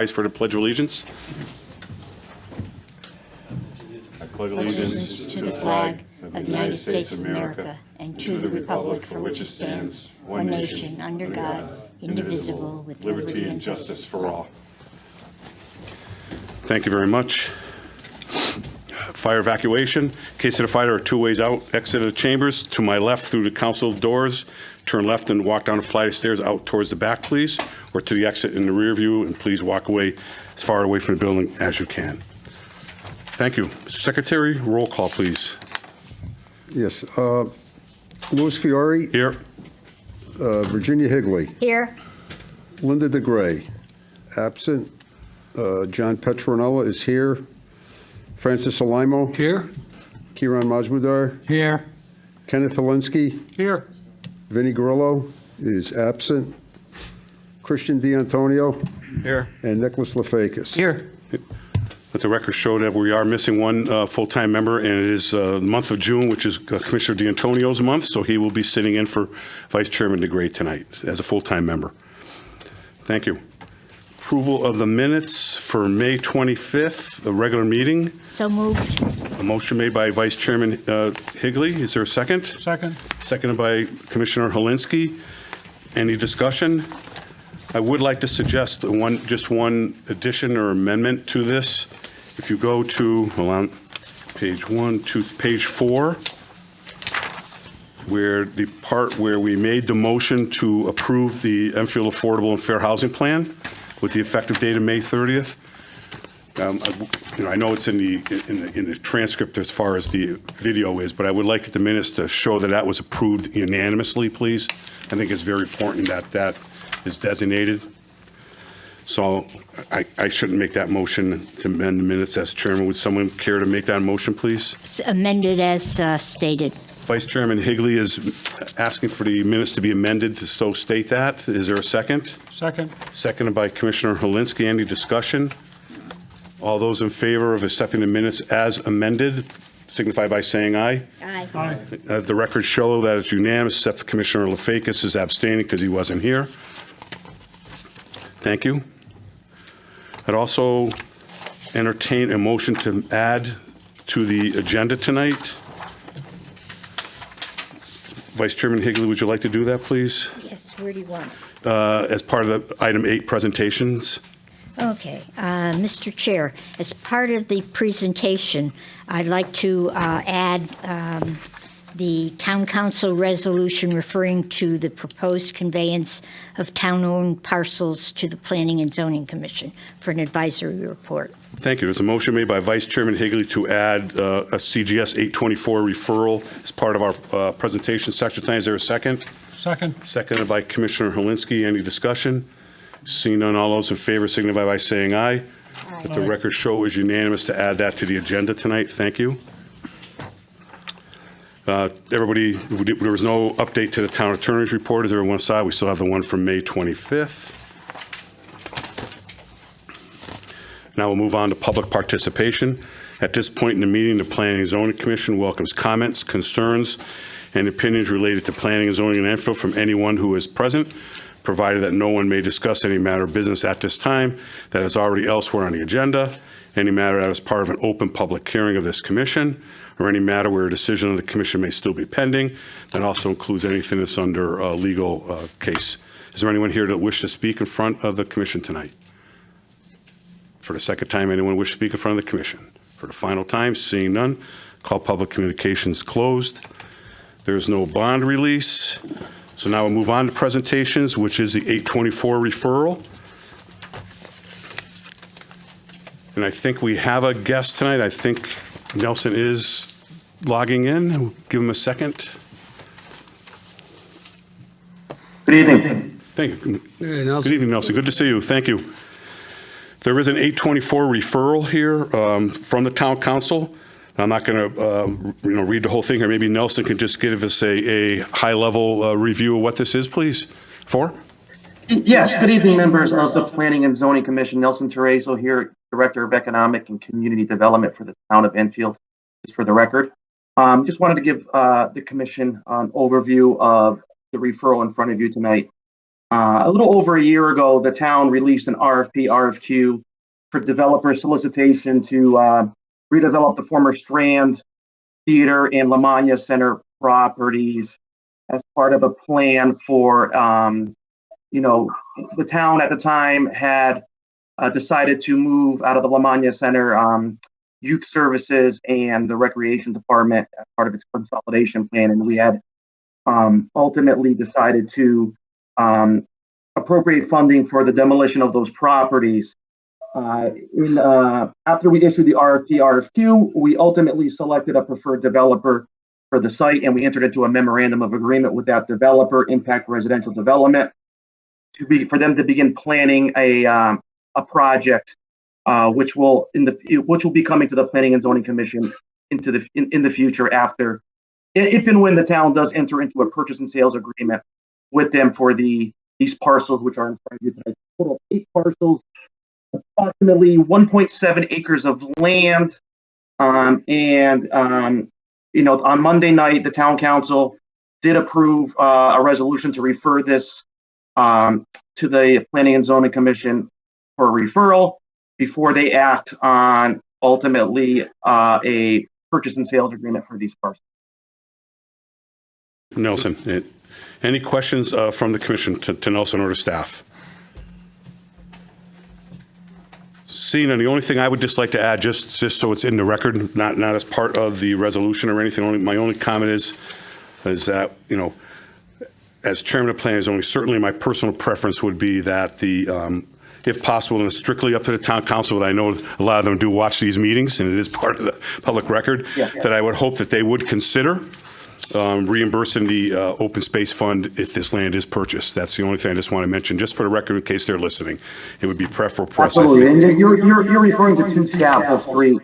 Rise for the Pledge of Allegiance. I pledge Allegiance to the flag of the United States of America and to the republic for which it stands, one nation, under God, indivisible, with liberty and justice for all. Thank you very much. Fire evacuation. In case of the fire, there are two ways out. Exit of the chambers to my left through the council doors. Turn left and walk down a flight of stairs out towards the back, please, or to the exit in the rear view, and please walk away as far away from the building as you can. Thank you. Mr. Secretary, roll call, please. Yes. Louis Fiore, Here. Virginia Higley, Here. Linda DeGray, absent. John Petronella is here. Francis Alimo, Here. Kiran Majmudar, Here. Kenneth Helinski, Here. Vinnie Grillo is absent. Christian D'Antonio, Here. and Nicholas Lefakis. Here. Let the record show that we are missing one full-time member, and it is the month of June, which is Commissioner D'Antonio's month, so he will be sitting in for Vice Chairman DeGray tonight as a full-time member. Thank you. Approval of the minutes for May 25th, a regular meeting. So moved. A motion made by Vice Chairman Higley. Is there a second? Second. Seconded by Commissioner Helinski. Any discussion? I would like to suggest just one addition or amendment to this. If you go to, hold on, page 1 to page 4, where the part where we made the motion to approve the Enfield Affordable and Fair Housing Plan with the effective date of May 30th. I know it's in the transcript as far as the video is, but I would like the minutes to show that that was approved unanimously, please. I think it's very important that that is designated. So I shouldn't make that motion to amend the minutes as chairman. Would someone care to make that motion, please? It's amended as stated. Vice Chairman Higley is asking for the minutes to be amended to so state that. Is there a second? Second. Seconded by Commissioner Helinski. Any discussion? All those in favor of accepting the minutes as amended signify by saying aye. Aye. Aye. The records show that it's unanimous, except Commissioner Lefakis is abstaining because he wasn't here. Thank you. I'd also entertain a motion to add to the agenda tonight. Vice Chairman Higley, would you like to do that, please? Yes, where do you want? As part of the item 8 presentations. Okay. Mr. Chair, as part of the presentation, I'd like to add the Town Council resolution referring to the proposed conveyance of town-owned parcels to the Planning and Zoning Commission for an advisory report. Thank you. There's a motion made by Vice Chairman Higley to add a CGS 824 referral as part of our presentation section tonight. Is there a second? Second. Seconded by Commissioner Helinski. Any discussion? Seeing none, all those in favor signify by saying aye. Aye. Let the record show it was unanimous to add that to the agenda tonight. Thank you. Everybody, there was no update to the town attorney's report. Is there one side? We still have the one from May 25th. Now we'll move on to public participation. At this point in the meeting, the Planning and Zoning Commission welcomes comments, concerns, and opinions related to planning and zoning in Enfield from anyone who is present, provided that no one may discuss any matter of business at this time that is already elsewhere on the agenda, any matter that is part of an open public hearing of this commission, or any matter where a decision of the commission may still be pending. That also includes anything that's under a legal case. Is there anyone here that wish to speak in front of the commission tonight? For the second time, anyone wish to speak in front of the commission? For the final time, seeing none, call public communications closed. There's no bond release. So now we'll move on to presentations, which is the 824 referral. And I think we have a guest tonight. I think Nelson is logging in. We'll give him a second. Good evening. Thank you. Hey, Nelson. Good evening, Nelson. Good to see you. Thank you. There is an 824 referral here from the town council. I'm not going to read the whole thing here. Maybe Nelson can just give us a high-level review of what this is, please. Yes, good evening, members of the Planning and Zoning Commission. Nelson Tereso here, Director of Economic and Community Development for the town of Enfield, just for the record. Just wanted to give the commission an overview of the referral in front of you tonight. A little over a year ago, the town released an RFQ for developer solicitation to redevelop the former Strand Theater and Lamagna Center properties as part of a plan for, the town at the time had decided to move out of the Lamagna Center youth services and the recreation department as part of its consolidation plan. And we had ultimately decided to appropriate funding for the demolition of those properties. After we issued the RFQ, we ultimately selected a preferred developer for the site, and we entered into a memorandum of agreement with that developer, Impact Residential Development, for them to begin planning a project, which will be coming to the Planning and Zoning Commission in the future after, if and when the town does enter into a purchase and sales agreement with them for these parcels, which are in front of you today. Total of 8 parcels, approximately 1.7 acres of land. On Monday night, the town council did approve a resolution to refer this to the Planning and Zoning Commission for referral before they act on ultimately a purchase and sales agreement for these parcels. Nelson, any questions from the commission to Nelson or to staff? Seeing none, the only thing I would just like to add, just so it's in the record, not as part of the resolution or anything, my only comment is that, as chairman of planning and zoning, certainly my personal preference would be that if possible, and it's strictly up to the town council, but I know a lot of them do watch these meetings, and it is part of the public record, that I would hope that they would consider reimbursing the open space fund if this land is purchased. That's the only thing I just want to mention, just for the record, in case they're listening. It would be preferable for us. Absolutely, and you're referring to 2 Chapel Street,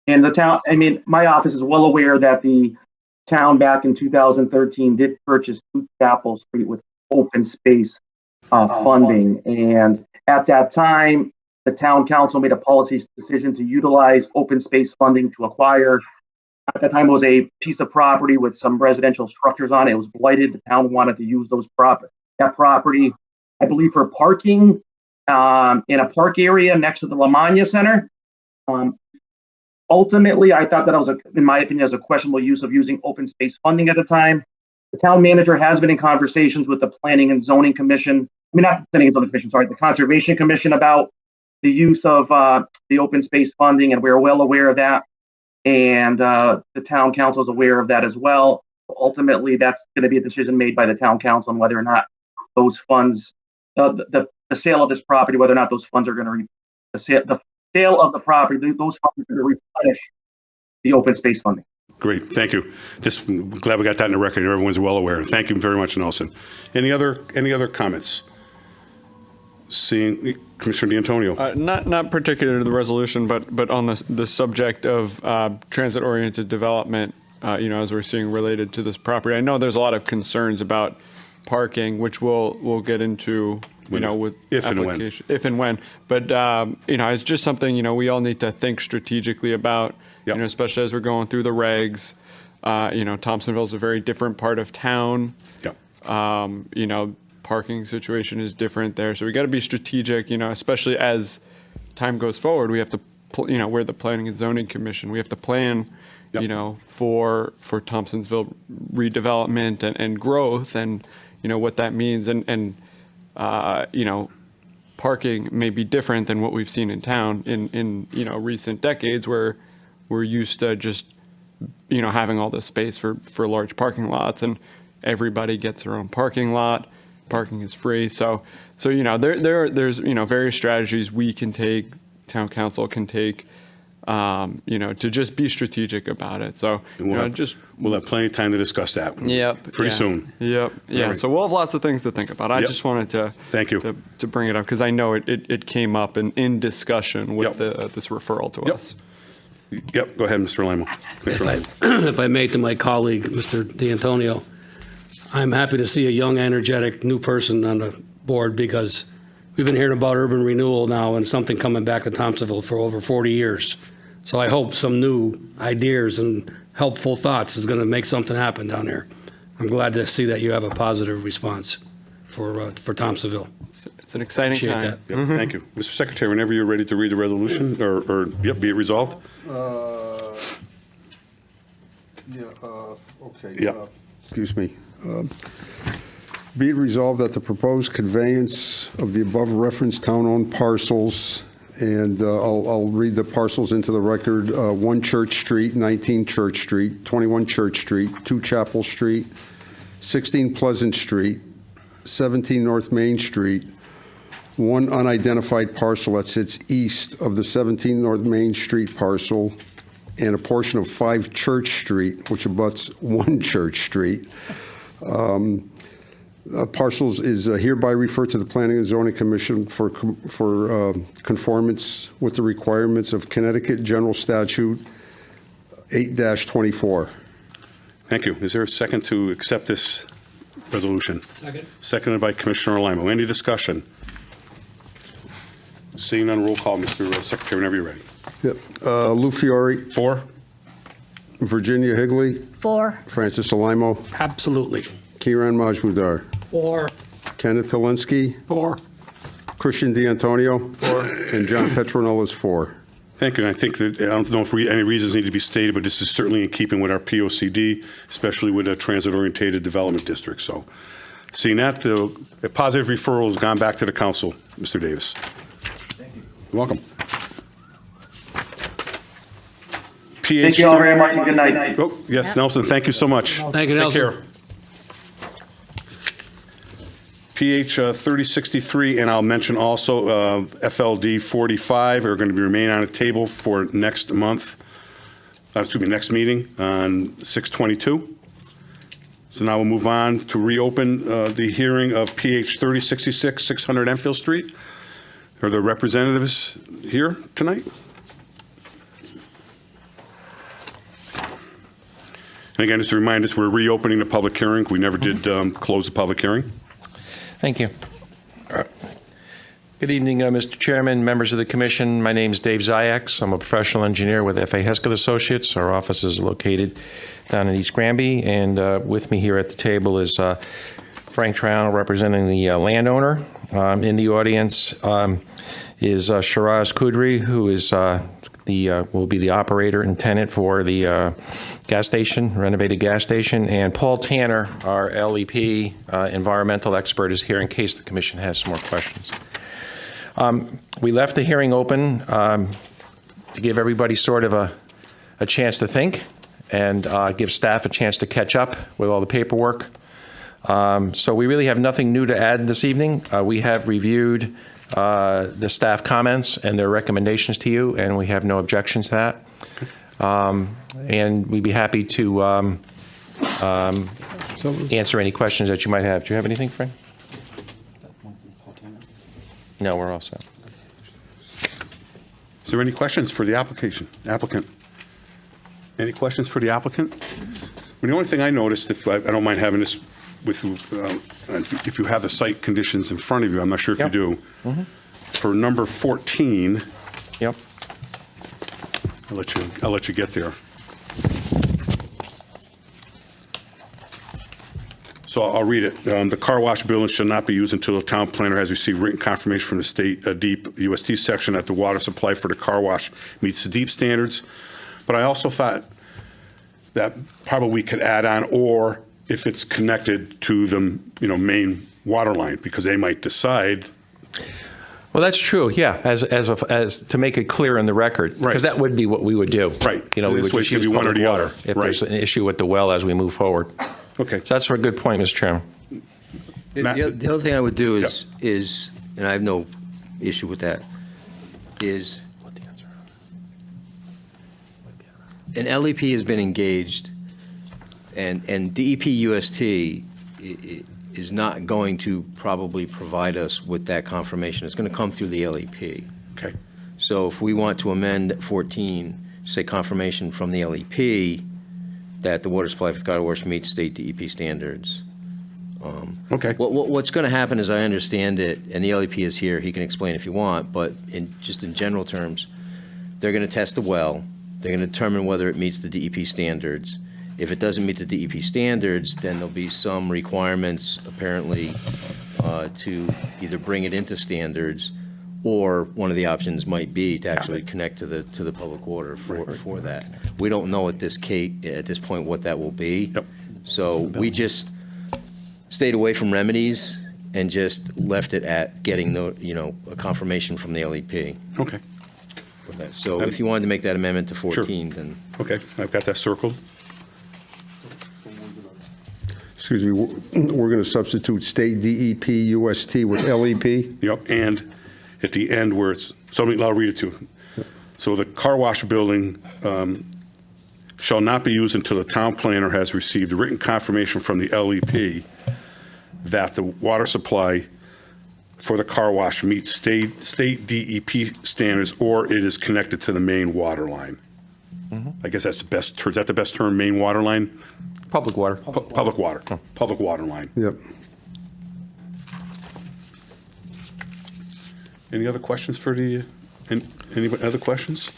and the town. I mean, my office is well aware that the town back in 2013 did purchase 2 Chapel Street with open space funding, and at that time, the town council made a policy decision to utilize open space funding to acquire. At that time, it was a piece of property with some residential structures on it. It was blighted. The town wanted to use that property, I believe, for parking in a park area next to the Lamagna Center. Ultimately, I thought that in my opinion, a questionable use of using open space funding at the time. The town manager has been in conversations with the Planning and Zoning Commission. I mean, not the Planning and Zoning Commission, sorry, the Conservation Commission about the use of the open space funding, and we're well aware of that. And the town council is aware of that as well. Ultimately, that's going to be a decision made by the town council on whether or not those funds, the sale of this property, whether or not those funds are going to, the sale of the property, those funds are going to replenish the open space funding. Great, thank you. Just glad we got that in the record and everyone's well aware. Thank you very much, Nelson. Any other comments? Seeing Commissioner D'Antonio. Not particular to the resolution, but on the subject of transit-oriented development, as we're seeing related to this property. I know there's a lot of concerns about parking, which we'll get into, with if application, if and when. But it's just something we all need to think strategically about. Yep. Especially as we're going through the regs. Thompsonville's a very different part of town. Yep. Parking situation is different there. So we got to be strategic, especially as time goes forward. We have to, we're the Planning and Zoning Commission. We have to plan, Yep. for Thompsonsville redevelopment and growth and, what that means. And parking may be different than what we've seen in town in recent decades where we're used to just, having all this space for large parking lots and everybody gets their own parking lot. Parking is free. So there's, various strategies we can take, town council can take, to just be strategic about it. So, we'll have plenty of time to discuss that. Pretty soon. Yep. Yeah. Right. So we'll have lots of things to think about. I Yep. just wanted to Thank you. to bring it up because I know it came up in discussion with this referral to Yep. us. Yep, go ahead, Mr. Lamo. If I may, to my colleague, Mr. D'Antonio, I'm happy to see a young, energetic, new person on the board because we've been hearing about urban renewal now and something coming back to Thompsonville for over 40 years. So I hope some new ideas and helpful thoughts is going to make something happen down there. I'm glad to see that you have a positive response. for Thompsonville. It's an exciting Appreciate time. that. Yep, thank you. Mr. Secretary, whenever you're ready to read the resolution, yep, be it resolved? Okay. Yeah. Excuse me. Be it resolved that the proposed conveyance of the above referenced town-owned parcels, and I'll read the parcels into the record, 1 Church Street, 19 Church Street, 21 Church Street, 2 Chapel Street, 16 Pleasant Street, 17 North Main Street, 1 unidentified parcel that sits east of the 17 North Main Street parcel, and a portion of 5 Church Street, which abuts 1 Church Street. Parcels is hereby referred to the Planning and Zoning Commission for conformance with the requirements of Connecticut General Statute 8-24. Thank you. Is there a second to accept this resolution? Second. Seconded by Commissioner Limo. Any discussion? Seeing none, roll call, Mr. Secretary, whenever you're ready. Yep. Lou Fiore, 4? Virginia Higley, 4. Francis Alimo, Absolutely. Kiran Majmudar, 4. Kenneth Helinski, 4. Christian D'Antonio, 4, and John Petronella is 4. Thank you. And I think that, I don't know if any reasons need to be stated, but this is certainly in keeping with our POCD, especially with a transit-oriented development district. So seeing that, the positive referral has gone back to the council. Mr. Davis. Thank you. You're welcome. Thank you all very much, and good night. Oh, yes, Nelson, thank you so much. Thank you, Nelson. Take care. PH 3063, and I'll mention also FLD 45 are going to be remain on the table for next month, next meeting on 6/22. So now we'll move on to reopen the hearing of PH 3066, 600 Enfield Street. Are the representatives here tonight? And again, just to remind us, we're reopening the public hearing. We never did close the public hearing. Thank you. Good evening, Mr. Chairman, members of the commission. My name is Dave Ziyax. I'm a professional engineer with F.A. Hesketh Associates. Our office is located down in East Granby, and with me here at the table is Frank Triano, representing the landowner. In the audience is Shiraz Kudri, who is will be the operator and tenant for the gas station, renovated gas station, and Paul Tanner, our LEP environmental expert, is here in case the commission has some more questions. We left the hearing open to give everybody sort of a chance to think and give staff a chance to catch up with all the paperwork. So we really have nothing new to add this evening. We have reviewed the staff comments and their recommendations to you, and we have no objections to that. And we'd be happy to answer any questions that you might have. Do you have anything, Frank? No, we're all set. Is there any questions for the applicant? Any questions for the applicant? The only thing I noticed, if I don't mind having this with you, if you have the site conditions in front of you, I'm not sure if you do. Mm-hmm. For number 14, Yep. I'll let you get there. So I'll read it. The car wash building shall not be used until the town planner has received written confirmation from the state DEEP UST section that the water supply for the car wash meets the DEEP standards. But I also thought that probably we could add on, or if it's connected to the main water line, because they might decide. Well, that's true. Yeah, as to make it clear in the record, Right. because that would be what we would do. Right. We would This way just it could use be one or public the water other. if Right. there's an issue with the well as we move forward. Okay. So that's a good point, Mr. Chairman. Matt? The other thing I would do is, and I have no issue with that, is an LEP has been engaged, and DEP UST is not going to probably provide us with that confirmation. It's going to come through the LEP. Okay. So if we want to amend 14, say confirmation from the LEP that the water supply for the car wash meets state DEP standards. Okay. What's going to happen, as I understand it, and the LEP is here, he can explain if you want, but just in general terms, they're going to test the well, they're going to determine whether it meets the DEP standards. If it doesn't meet the DEP standards, then there'll be some requirements, apparently, to either bring it into standards, or one of the options might be to actually connect to the public water for that. We don't know at this point what that will be. Yep. So we just stayed away from remedies and just left it at getting a confirmation from the LEP. Okay, for that. So if you wanted to make that amendment to 14, then. okay, I've got that circled. Excuse me, we're going to substitute state DEP UST with LEP? Yep, and at the end where it's, I'll read it too. So the car wash building shall not be used until the town planner has received written confirmation from the LEP that the water supply for the car wash meets state DEP standards, or it is connected to the main water line. I guess that's the best, is that the best term, main water line? Public water. Public water, public water line. Yep. Any other questions for any other questions?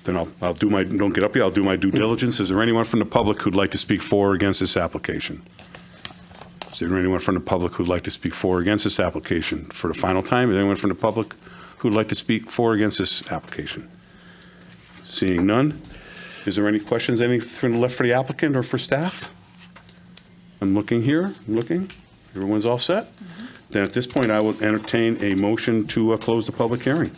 Then I'll do my, don't get up yet, I'll do my due diligence. Is there anyone from the public who'd like to speak for or against this application? Is there anyone from the public who'd like to speak for or against this application? For the final time, is there anyone from the public who'd like to speak for or against this application? Seeing none, is there any questions, any from left for the applicant or for staff? I'm looking here, everyone's all set? Then at this point, I will entertain a motion to close the public hearing.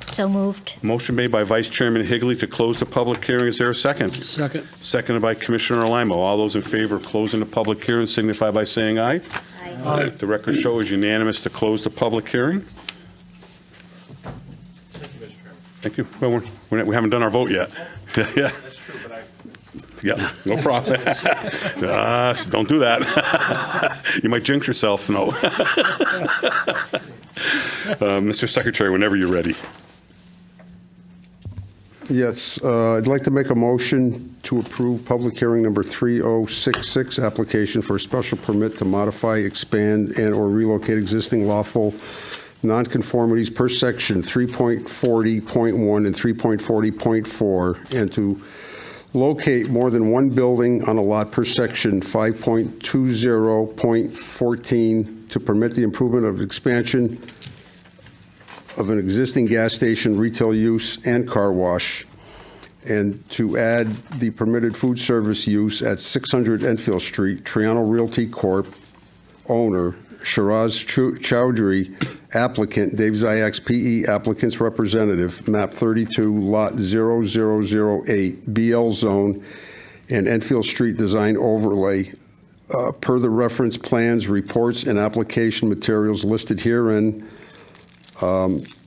So moved. Motion made by Vice Chairman Higley to close the public hearing. Is there a second? Second. Seconded by Commissioner Limo. All those in favor of closing the public hearing signify by saying aye. Aye. The record shows unanimous to close the public hearing. Thank you. Well, we haven't done our vote yet. Yeah. That's true, but yeah, no problem. Don't do that. You might jinx yourself. No. Mr. Secretary, whenever you're ready. Yes, I'd like to make a motion to approve public hearing number 3066, application for a special permit to modify, expand, and/or relocate existing lawful nonconformities per section 3.40.1 and 3.40.4, and to locate more than one building on a lot per section 5.20.14 to permit the improvement of expansion of an existing gas station, retail use, and car wash, and to add the permitted food service use at 600 Enfield Street, Triano Realty Corp., owner, Shiraz Chowdhury, applicant, Dave Ziyax, PE, applicant's representative, map 32, lot 0008, BL zone, and Enfield Street design overlay, per the reference plans, reports, and application materials listed herein,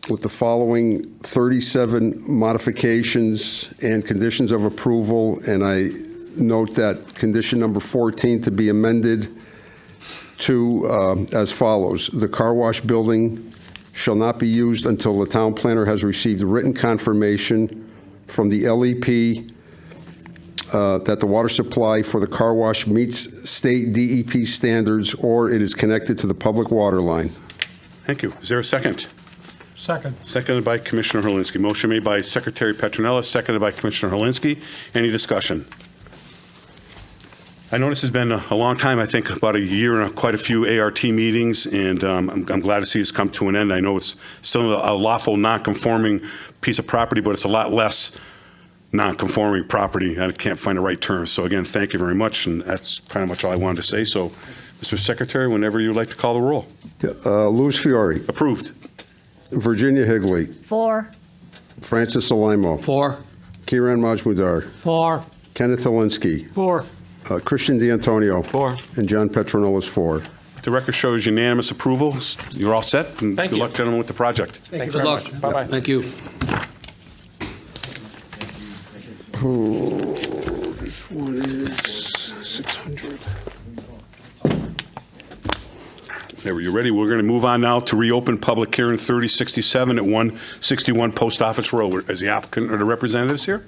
with the following 37 modifications and conditions of approval, and I note that condition number 14 to be amended to as follows. The car wash building shall not be used until the town planner has received written confirmation from the LEP that the water supply for the car wash meets state DEP standards, or it is connected to the public water line. Thank you. Is there a second? Second. Seconded by Commissioner Helinski. Motion made by Secretary Petronella, seconded by Commissioner Helinski. Any discussion? I know this has been a long time, I think about a year and quite a few ART meetings, and I'm glad to see it's come to an end. I know it's still a lawful, non-conforming piece of property, but it's a lot less non-conforming property. I can't find the right term. So again, thank you very much, and that's pretty much all I wanted to say. So, Mr. Secretary, whenever you'd like to call the roll. Louis Fiore, Approved. Virginia Higley, 4. Francis Alimo, 4. Kiran Majmudar, 4. Kenneth Helinski, 4. Christian D'Antonio, 4. and John Petronella is 4. The record shows unanimous approval. You're all set, and Thank good you. luck, gentlemen, with the project. Thanks Good very luck. much. Bye-bye. Thank you. This one is 600. There, you ready? We're going to move on now to reopen public hearing 3067 at 161 Post Office Road. Is the applicant or the representatives here?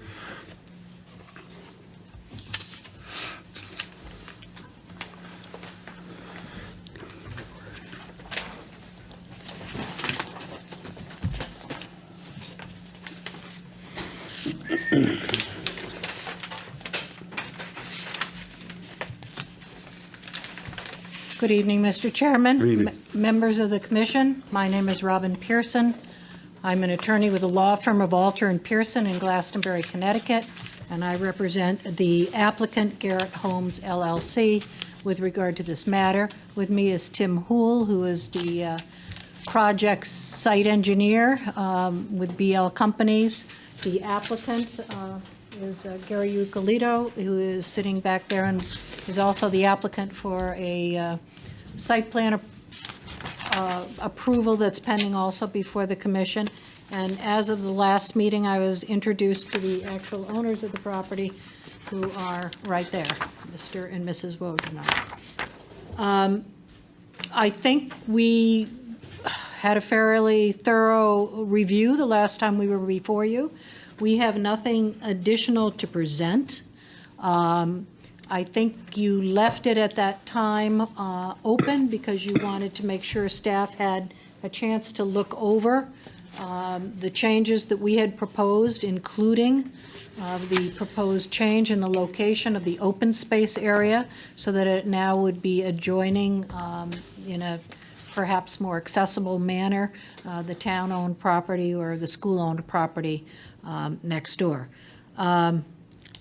Good evening, Mr. Chairman. Good evening. Members of the commission, my name is Robin Pearson. I'm an attorney with the law firm of Alter and Pearson in Glastonbury, Connecticut, and I represent the applicant Garrett Homes LLC with regard to this matter. With me is Tim Hool, who is the project site engineer with BL Companies. The applicant is Gary Eucalito, who is sitting back there and is also the applicant for a site plan approval that's pending also before the commission. And as of the last meeting, I was introduced to the actual owners of the property, who are right there, Mr. and Mrs. Wodenar. I think we had a fairly thorough review the last time we were before you. We have nothing additional to present. I think you left it at that time open because you wanted to make sure staff had a chance to look over the changes that we had proposed, including the proposed change in the location of the open space area so that it now would be adjoining in a perhaps more accessible manner the town-owned property or the school-owned property next door.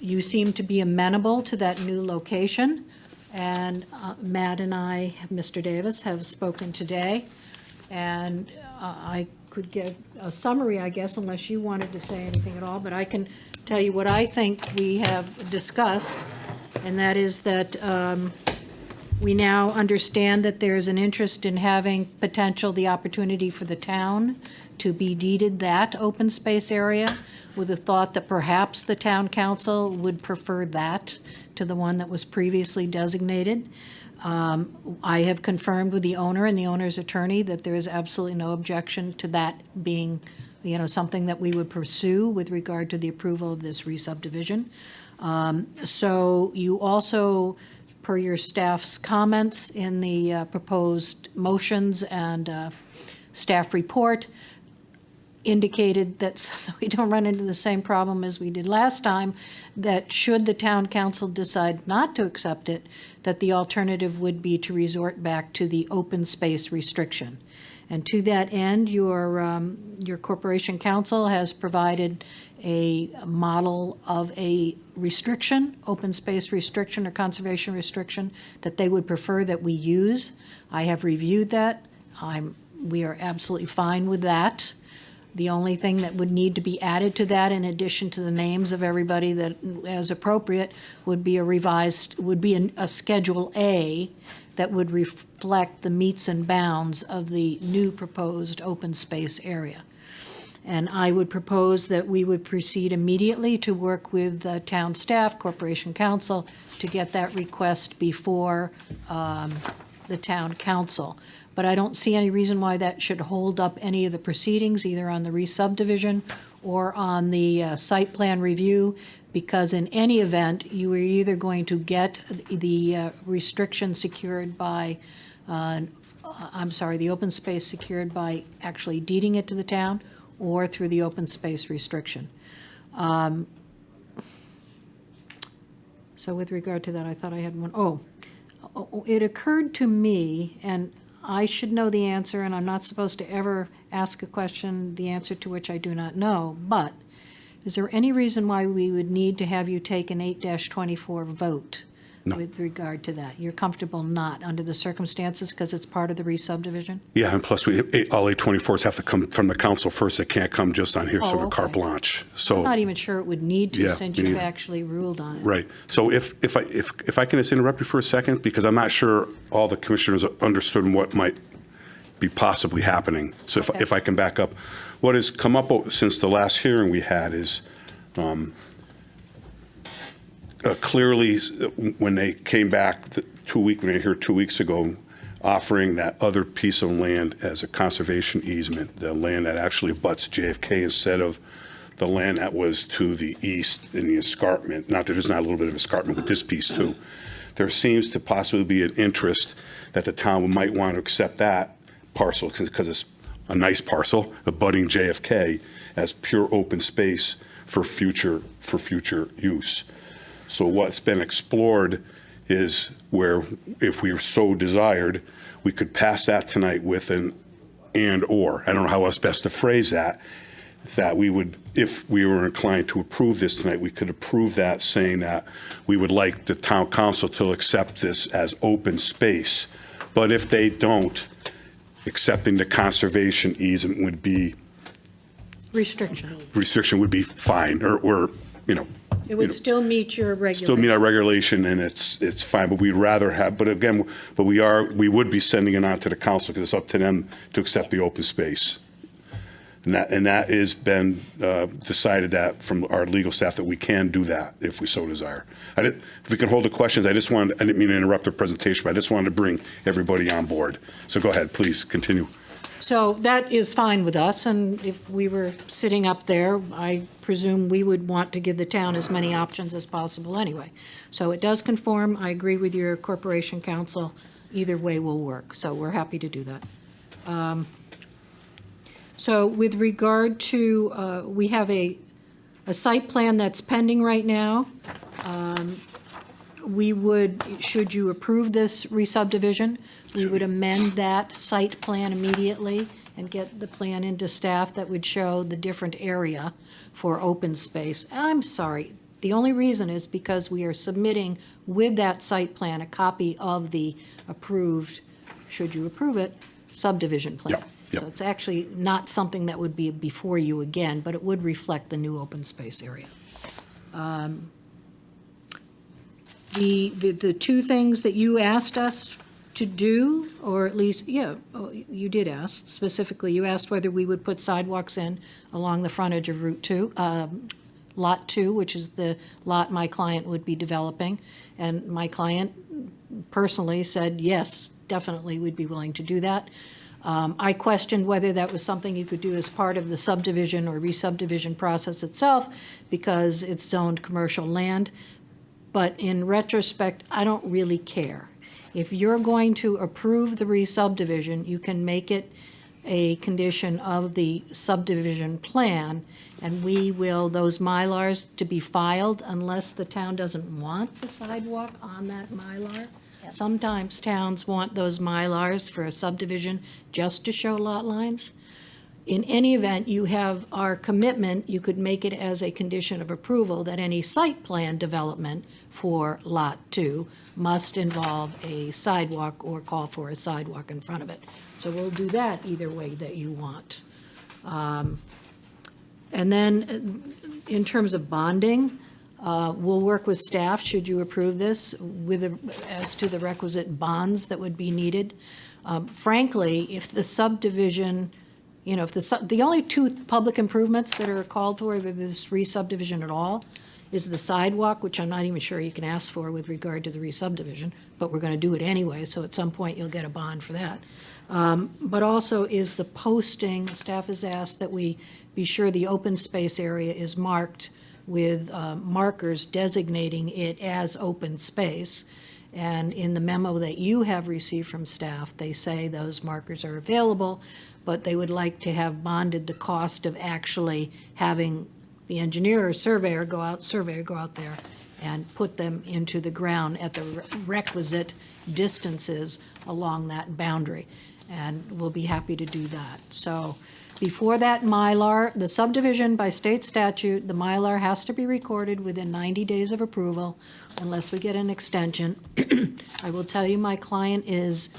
You seem to be amenable to that new location, and Matt and I, Mr. Davis, have spoken today, and I could give a summary, I guess, unless you wanted to say anything at all, but I can tell you what I think we have discussed, and that is that we now understand that there's an interest in having the opportunity for the town to be deeded that open space area, with the thought that perhaps the town council would prefer that to the one that was previously designated. I have confirmed with the owner and the owner's attorney that there is absolutely no objection to that being, something that we would pursue with regard to the approval of this re-subdivision. So you also, per your staff's comments in the proposed motions and staff report, indicated that so we don't run into the same problem as we did last time, that should the town council decide not to accept it, that the alternative would be to resort back to the open space restriction. And to that end, your corporation council has provided a model of a restriction, open space restriction or conservation restriction, that they would prefer that we use. I have reviewed that. We are absolutely fine with that. The only thing that would need to be added to that, in addition to the names of everybody that, as appropriate, would be a Schedule A that would reflect the metes and bounds of the new proposed open space area. And I would propose that we would proceed immediately to work with town staff, corporation council, to get that request before the town council. But I don't see any reason why that should hold up any of the proceedings, either on the re-subdivision or on the site plan review, because in any event, you are either going to get the restriction secured by, the open space secured by actually deeding it to the town, or through the open space restriction. So with regard to that, I thought I had one. It occurred to me, and I should know the answer, and I'm not supposed to ever ask a question, the answer to which I do not know, but is there any reason why we would need to have you take an 8-24 vote with regard to that? You're comfortable not under the circumstances because it's part of the re-subdivision? Yeah, and plus all 824s have to come from the council first. They can't come just on here, so we're carte blanche. So I'm not even sure it would need to, Yeah, since me you've neither. actually ruled on it. Right. So if I can just interrupt you for a second, because I'm not sure all the commissioners understood what might be possibly happening. So Okay. if I can back up, what has come up since the last hearing we had is clearly when they came back 2 weeks ago, offering that other piece of land as a conservation easement, the land that actually abuts JFK instead of the land that was to the east in the escarpment. Not that there's not a little bit of escarpment with this piece too. There seems to possibly be an interest that the town might want to accept that parcel because it's a nice parcel abutting JFK as pure open space for future use. So what's been explored is where, if we so desired, we could pass that tonight with an and/or. I don't know how else best to phrase that. That we would, if we were inclined to approve this tonight, we could approve that saying that we would like the town council to accept this as open space. But if they don't, accepting the conservation easement would be, restriction would be fine, or you know. It would still meet your regulation. Still meet our regulation, and it's fine, but we'd rather have, but again, we would be sending it on to the council, because it's up to them to accept the open space. And that has been decided that from our legal staff that we can do that if we so desire. If we can hold the questions, I didn't mean to interrupt the presentation, but I just wanted to bring everybody on board. So go ahead, please continue. So that is fine with us, and if we were sitting up there, I presume we would want to give the town as many options as possible anyway. So it does conform. I agree with your corporation counsel. Either way will work, so we're happy to do that. So with regard to, we have a site plan that's pending right now. We would, should you approve this re-subdivision, we would amend that site plan immediately and get the plan into staff that would show the different area for open space. I'm sorry, the only reason is because we are submitting with that site plan a copy of the approved, should you approve it, subdivision plan. Yeah. Yep. So it's actually not something that would be before you again, but it would reflect the new open space area. The two things that you asked us to do, or at least, you did ask specifically, you asked whether we would put sidewalks in along the frontage of Route 2, Lot 2, which is the lot my client would be developing. And my client personally said, yes, definitely we'd be willing to do that. I questioned whether that was something you could do as part of the subdivision or re-subdivision process itself, because it's zoned commercial land. But in retrospect, I don't really care. If you're going to approve the re-subdivision, you can make it a condition of the subdivision plan, and we will, those Mylars to be filed unless the town doesn't want the sidewalk on that Mylar. Sometimes towns want those Mylars for a subdivision just to show lot lines. In any event, you have our commitment, you could make it as a condition of approval that any site plan development for Lot 2 must involve a sidewalk or call for a sidewalk in front of it. So we'll do that either way that you want. And then in terms of bonding, we'll work with staff, should you approve this, as to the requisite bonds that would be needed. Frankly, if the subdivision, if the only two public improvements that are called for with this re-subdivision at all is the sidewalk, which I'm not even sure you can ask for with regard to the re-subdivision, but we're going to do it anyway, so at some point you'll get a bond for that. But also is the posting, staff has asked that we be sure the open space area is marked with markers designating it as open space. And in the memo that you have received from staff, they say those markers are available, but they would like to have bonded the cost of actually having the engineer or surveyor go out there and put them into the ground at the requisite distances along that boundary. And we'll be happy to do that. So before that Mylar, the subdivision by state statute, the Mylar has to be recorded within 90 days of approval unless we get an extension. I will tell you, my client is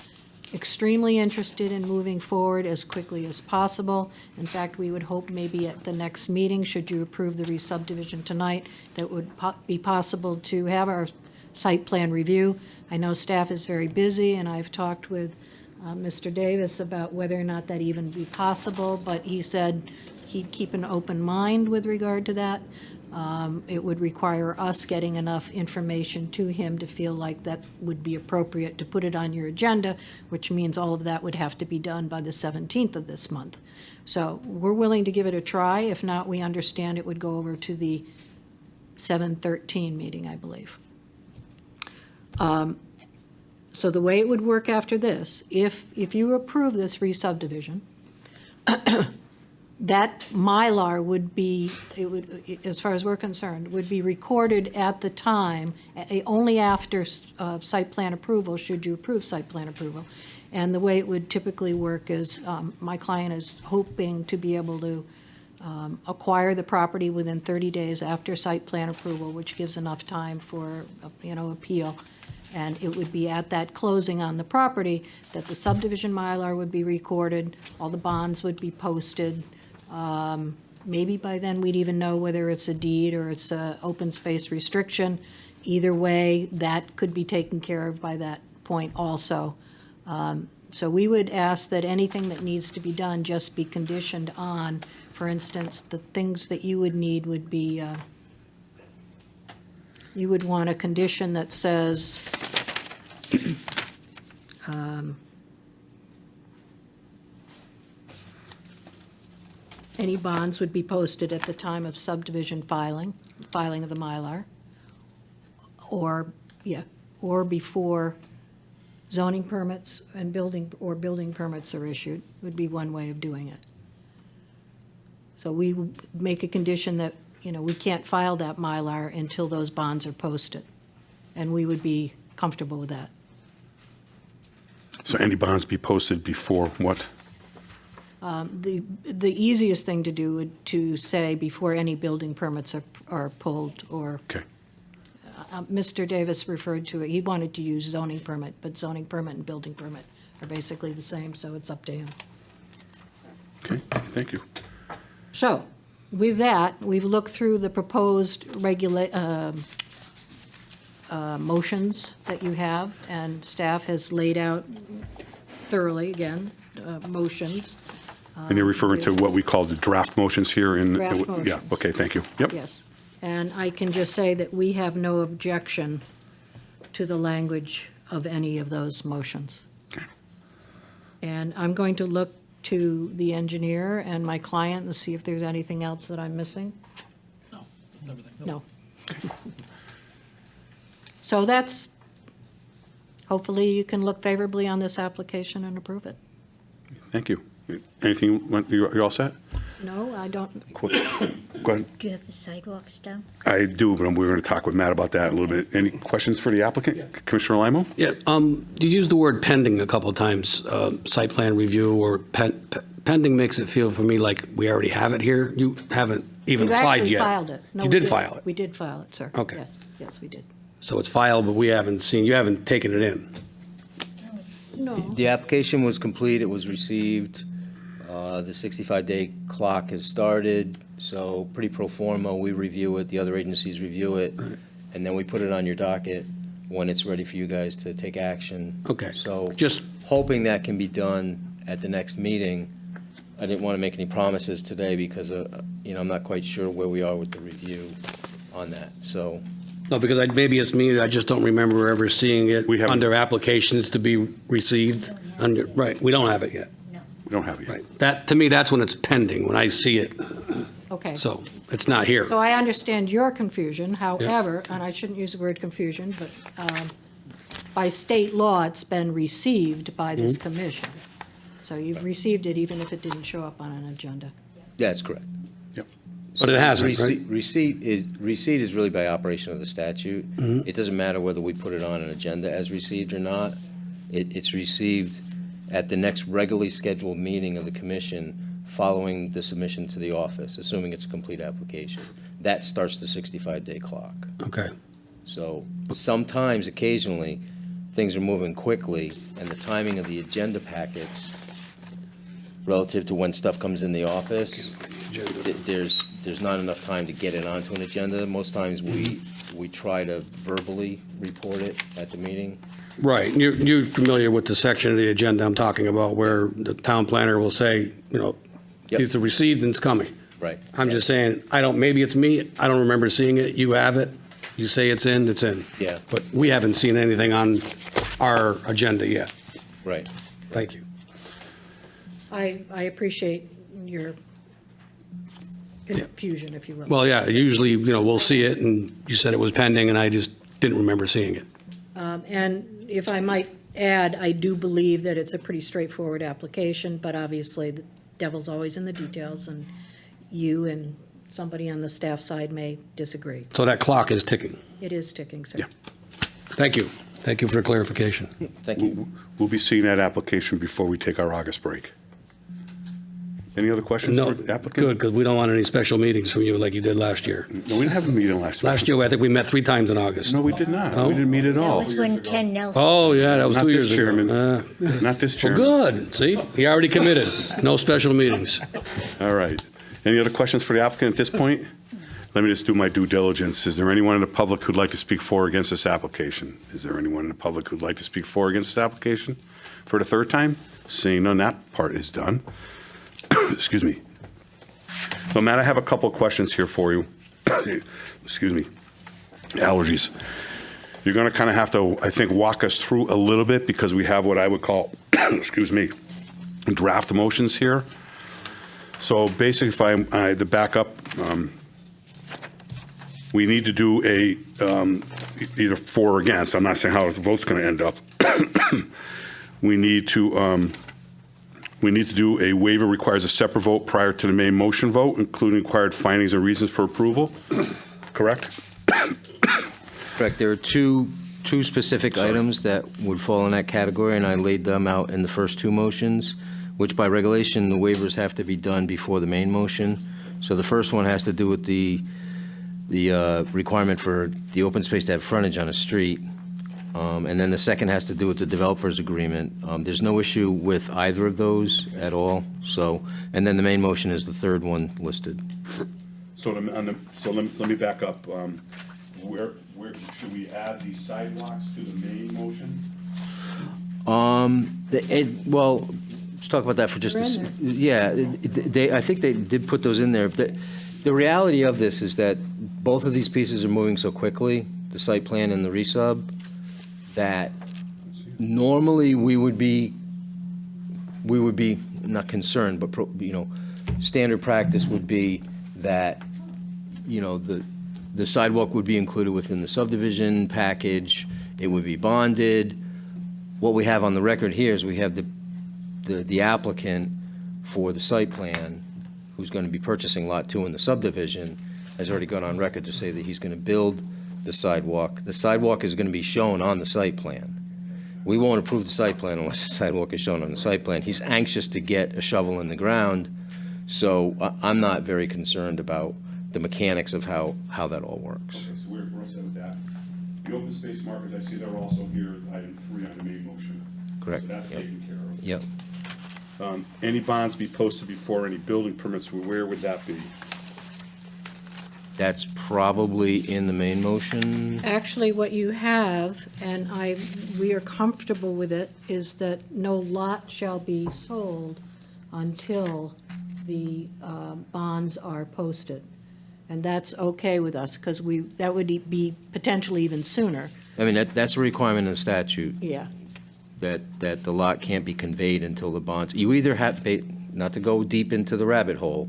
extremely interested in moving forward as quickly as possible. In fact, we would hope maybe at the next meeting, should you approve the re-subdivision tonight, that would be possible to have our site plan review. I know staff is very busy, and I've talked with Mr. Davis about whether or not that even be possible, but he said he'd keep an open mind with regard to that. It would require us getting enough information to him to feel like that would be appropriate to put it on your agenda, which means all of that would have to be done by the 17th of this month. So we're willing to give it a try. If not, we understand it would go over to the 7/13 meeting, I believe. So the way it would work after this, if you approve this re-subdivision, that Mylar would be, it would, as far as we're concerned, would be recorded at the time, only after site plan approval, should you approve site plan approval. And the way it would typically work is, my client is hoping to be able to acquire the property within 30 days after site plan approval, which gives enough time for, appeal. And it would be at that closing on the property that the subdivision Mylar would be recorded, all the bonds would be posted. Maybe by then we'd even know whether it's a deed or it's a open space restriction. Either way, that could be taken care of by that point also. So we would ask that anything that needs to be done just be conditioned on, for instance, the things that you would need would be, you would want a condition that says, any bonds would be posted at the time of subdivision filing of the Mylar, or before zoning permits and building permits are issued, would be one way of doing it. So we make a condition that, we can't file that Mylar until those bonds are posted, and we would be comfortable with that. So any bonds be posted before what? The easiest thing to do would to say before any building permits are pulled, or Okay. Mr. Davis referred to it, he wanted to use zoning permit, but zoning permit and building permit are basically the same, so it's up to him. Okay, thank you. So, with that, we've looked through the proposed motions that you have, and staff has laid out thoroughly, again, motions. And you're referring to what we call the draft motions here in? Draft Yeah, motions. okay, thank you. Yep. Yes. And I can just say that we have no objection to the language of any of those motions. Okay. And I'm going to look to the engineer and my client and see if there's anything else that I'm missing. No, that's everything. No. So that's, hopefully you can look favorably on this application and approve it. Thank you. Anything, you're all set? No, I don't, Go ahead. Do you have the sidewalks down? I do, but we're going to talk with Matt about that in a little bit. Any questions for the applicant? Commissioner Limo? Yeah, you used the word pending a couple of times, site plan review or pending makes it feel for me like we already have it here. You haven't even we've applied actually yet. filed it. No, You we did file it. We did file it, sir. Okay. Yes, we did. So it's filed, but we haven't seen, you haven't taken it in. No. The application was complete, it was received, the 65-day clock has started, so pretty pro forma, we review it, the other agencies review it, and then we put it on your docket when it's ready for you guys to take action. Okay. So, Just, hoping that can be done at the next meeting. I didn't want to make any promises today because, I'm not quite sure where we are with the review on that, so. no, because maybe it's me, I just don't remember ever seeing it We haven't- under applications to be received. Right, we don't have it yet. We don't have it yet. Right. That, to me, that's when it's pending, when I see it. Okay. So it's not here. So I understand your confusion, however, and I shouldn't use the word confusion, but by state law, it's been received by this commission. So you've received it even if it didn't show up on an agenda. That's correct. Yep. But it hasn't, right? Receipt is really by operation of the statute. It doesn't matter whether we put it on an agenda as received or not. It's received at the next regularly scheduled meeting of the commission following the submission to the office, assuming it's a complete application. That starts the 65-day clock. Okay. So sometimes, occasionally, things are moving quickly, and the timing of the agenda packets relative to when stuff comes in the office, there's not enough time to get it onto an agenda. Most times, we try to verbally report it at the meeting. Right. You're familiar with the section of the agenda I'm talking about where the town planner will say, Yep. these are received and it's coming. Right. I'm just saying, maybe it's me, I don't remember seeing it, you have it, you say it's in, it's in. Yeah. But we haven't seen anything on our agenda yet. Right. Thank you. I appreciate your confusion, if you will. Well, yeah, usually, we'll see it and you said it was pending and I just didn't remember seeing it. And if I might add, I do believe that it's a pretty straightforward application, but obviously the devil's always in the details, and you and somebody on the staff side may disagree. So that clock is ticking. It is ticking, sir. Yeah. Thank you. Thank you for the clarification. Thank you. We'll be seeing that application before we take our August break. Any other questions No, for the applicant? good, because we don't want any special meetings from you like you did last year. No, we didn't have a meeting last week. Last year, I think we met 3 times in August. No, we did not. Oh. We didn't meet at That all. was when Ken Nelson. Oh, yeah, that was Not 2 this years ago. chairman. Not this Well, chairman. good. See, he already committed. No special meetings. All right. Any other questions for the applicant at this point? Let me just do my due diligence. Is there anyone in the public who'd like to speak for or against this application? Is there anyone in the public who'd like to speak for or against this application for the third time? Seeing none, that part is done. Excuse me. So, Matt, I have a couple of questions here for you. Excuse me. Allergies. You're going to kind of have to, I think, walk us through a little bit because we have what I would call, excuse me, draft motions here. So basically, if the backup, we need to do a either for or against. I'm not saying how the vote's going to end up. We need to do a waiver requires a separate vote prior to the main motion vote, including required findings and reasons for approval. Correct? Correct. There are two specific items that would fall in that category, and I laid them out in the first 2 motions, which by regulation, the waivers have to be done before the main motion. So the first one has to do with the requirement for the open space to have frontage on a street. And then the second has to do with the developer's agreement. There's no issue with either of those at all. So, and then the main motion is the third one listed. So let me back up. Where should we add these sidewalks to the main motion? Well, let's talk about that for just a They're in second. Yeah, I think they did put those in there. The reality of this is that both of these pieces are moving so quickly, the site plan and the resub, that normally we would be not concerned, but standard practice would be that the sidewalk would be included within the subdivision package. It would be bonded. What we have on the record here is we have the applicant for the site plan, who's going to be purchasing Lot 2 in the subdivision, has already gone on record to say that he's going to build the sidewalk. The sidewalk is going to be shown on the site plan. We won't approve the site plan unless the sidewalk is shown on the site plan. He's anxious to get a shovel in the ground, so I'm not very concerned about the mechanics of how that all works. Okay, so we're set with that. The open space markers, I see they're also here as item 3 on the main motion. Correct. So that's Yep. taken care of. Yep. Any bonds be posted before any building permits, where would that be? That's probably in the main motion. Actually, what you have, and we are comfortable with it, is that no lot shall be sold until the bonds are posted. And that's okay with us, because that would be potentially even sooner. I mean, that's a requirement in the statute, Yeah. that the lot can't be conveyed until the bonds, you either have, not to go deep into the rabbit hole,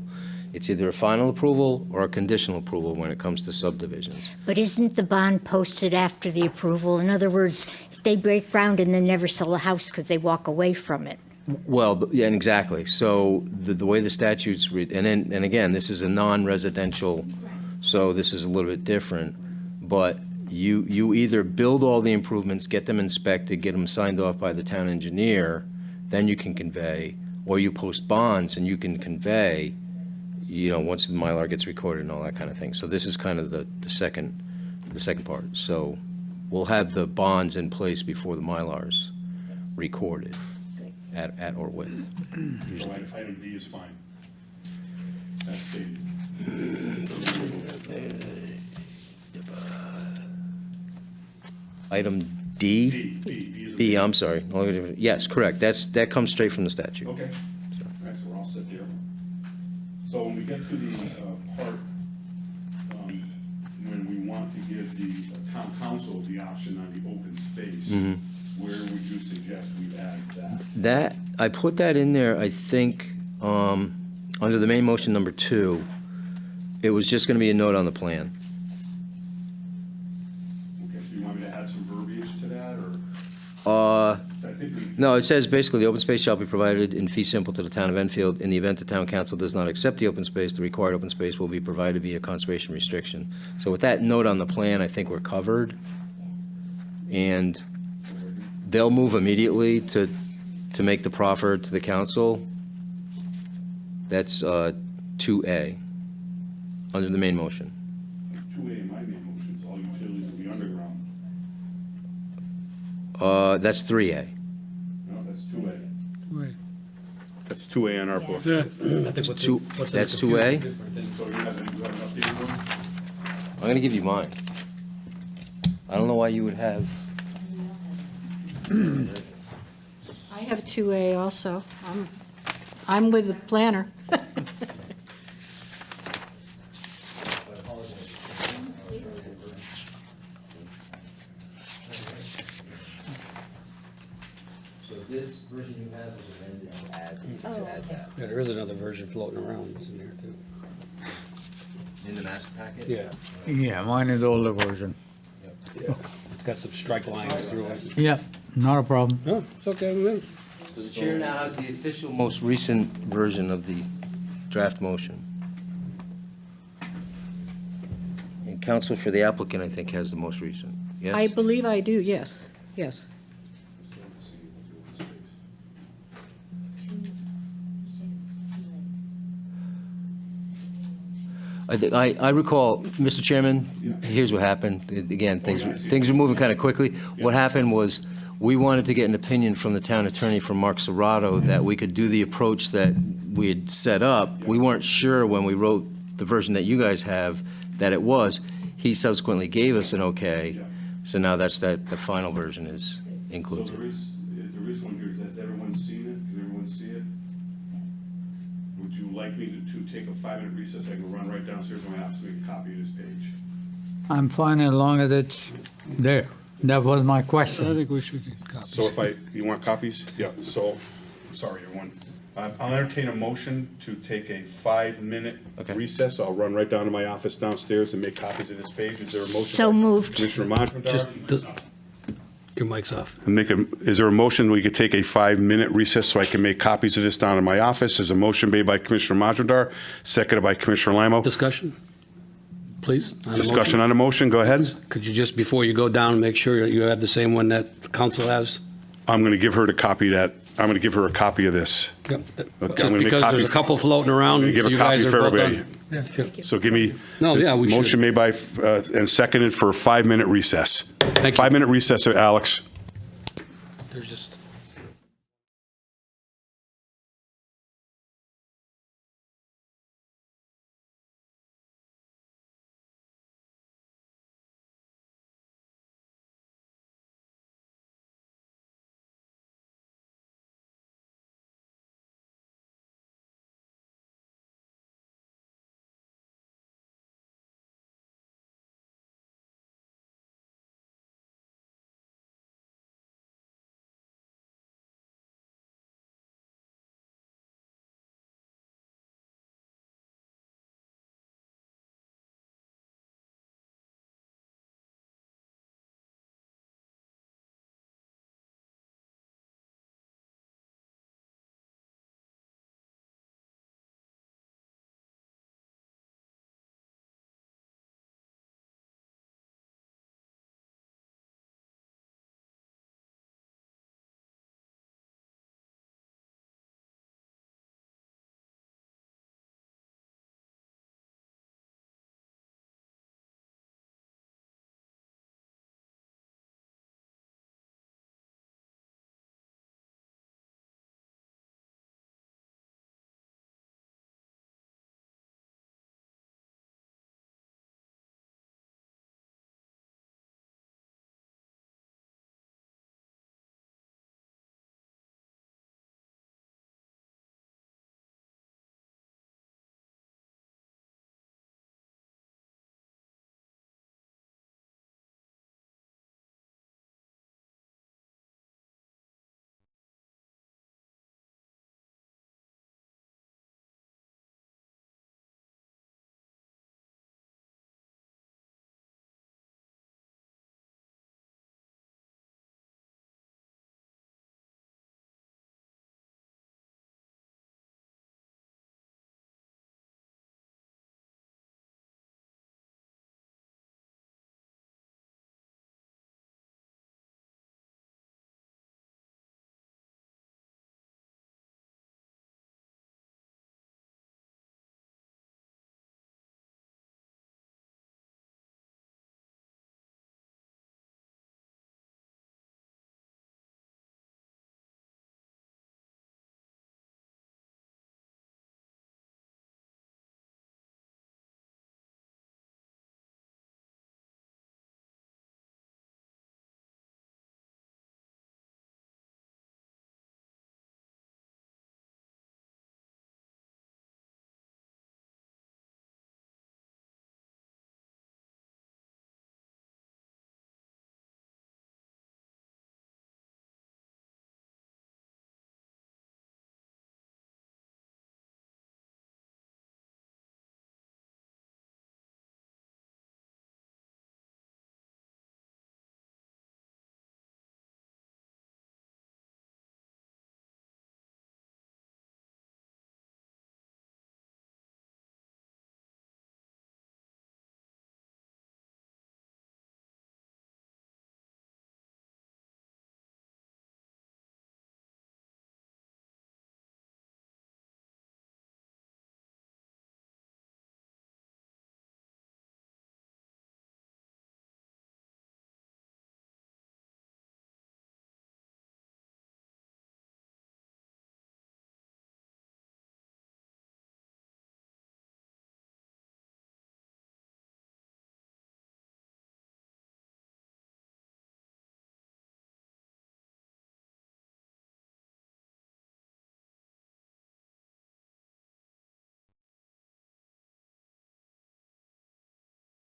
it's either a final approval or a conditional approval when it comes to subdivisions. But isn't the bond posted after the approval? In other words, if they break ground and then never sell a house because they walk away from it. Well, yeah, and exactly. So the way the statutes read, and again, this is a non-residential, so this is a little bit different, but you either build all the improvements, get them inspected, get them signed off by the town engineer, then you can convey, or you post bonds and you can convey, once the Mylar gets recorded and all that kind of thing. So this is kind of the second part. So we'll have the bonds in place before the Mylar's recorded at or with. So item D is fine. That's stated. Item D? B is. B, I'm sorry. Yes, correct. That comes straight from the statute. Okay. All right, so we're all set there. So when we get to the part, when we want to give the town council the option on the open space, where would you suggest we add that? I put that in there, I think, under the main motion number 2. It was just going to be a note on the plan. Okay, so you want me to add some verbiage to that, or? Uh, So I think No, it says basically the open space shall be provided in fee simple to the town of Enfield. In the event the town council does not accept the open space, the required open space will be provided via conservation restriction. So with that note on the plan, I think we're covered. And they'll move immediately to make the proffer to the council. That's 2A, under the main motion. 2A in my main motion is all utilities will be underground. That's 3A. No, that's 2A. That's 2A in our book. I think what's Two- what's in the that's computer 2A? is different than- So you have an updated one? I'm going to give you mine. I don't know why you would have. I have 2A also. I'm with the planner. So this version you have is amended to add that Yeah, there is another version floating around, isn't there, too? in the master packet? Yeah. Yeah, mine is older version. It's got some strike lines through it. Yeah, not a problem. No, it's okay with me. So the chair now has the official, most recent version of the draft motion. And counsel for the applicant, I think, has the most recent. Yes? I believe I do, yes, yes. I recall, Mr. Chairman, here's what happened. Again, things are moving kind of quickly. What happened was, we wanted to get an opinion from the town attorney, from Mark Serrato, that we could do the approach that we had set up. We weren't sure when we wrote the version that you guys have that it was. He subsequently gave us an okay, so now the final version is So included. there is one here, has everyone seen it? Can everyone see it? Would you like me to take a 5-minute recess? I can run right downstairs to my office and make a copy of this page. I'm fine as long as it's there. That was my question. I think we should get copies. So you want copies? Yeah, so, sorry, everyone. I'll entertain a motion to take a 5-minute Okay. recess. I'll run right down to my office downstairs and make copies of this page. Is there a motion? So by moved. Commissioner Majumdar? Your mic's off. Is there a motion we could take a 5-minute recess so I can make copies of this down in my office? There's a motion made by Commissioner Majumdar, seconded by Commissioner Lamo. Discussion, please? on the Discussion motion? on the motion, go ahead. Could you just, before you go down, make sure you have the same one that the council has? I'm going to give her a copy of this. Yep. I'm Just gonna make because copy- there's a couple floating around. I'm going to give you a copy guys are for both everybody. on- So give me. No, yeah, we should. Motion made by, and seconded for a 5-minute recess. Thank you. 5-minute recess, Alex. There's just.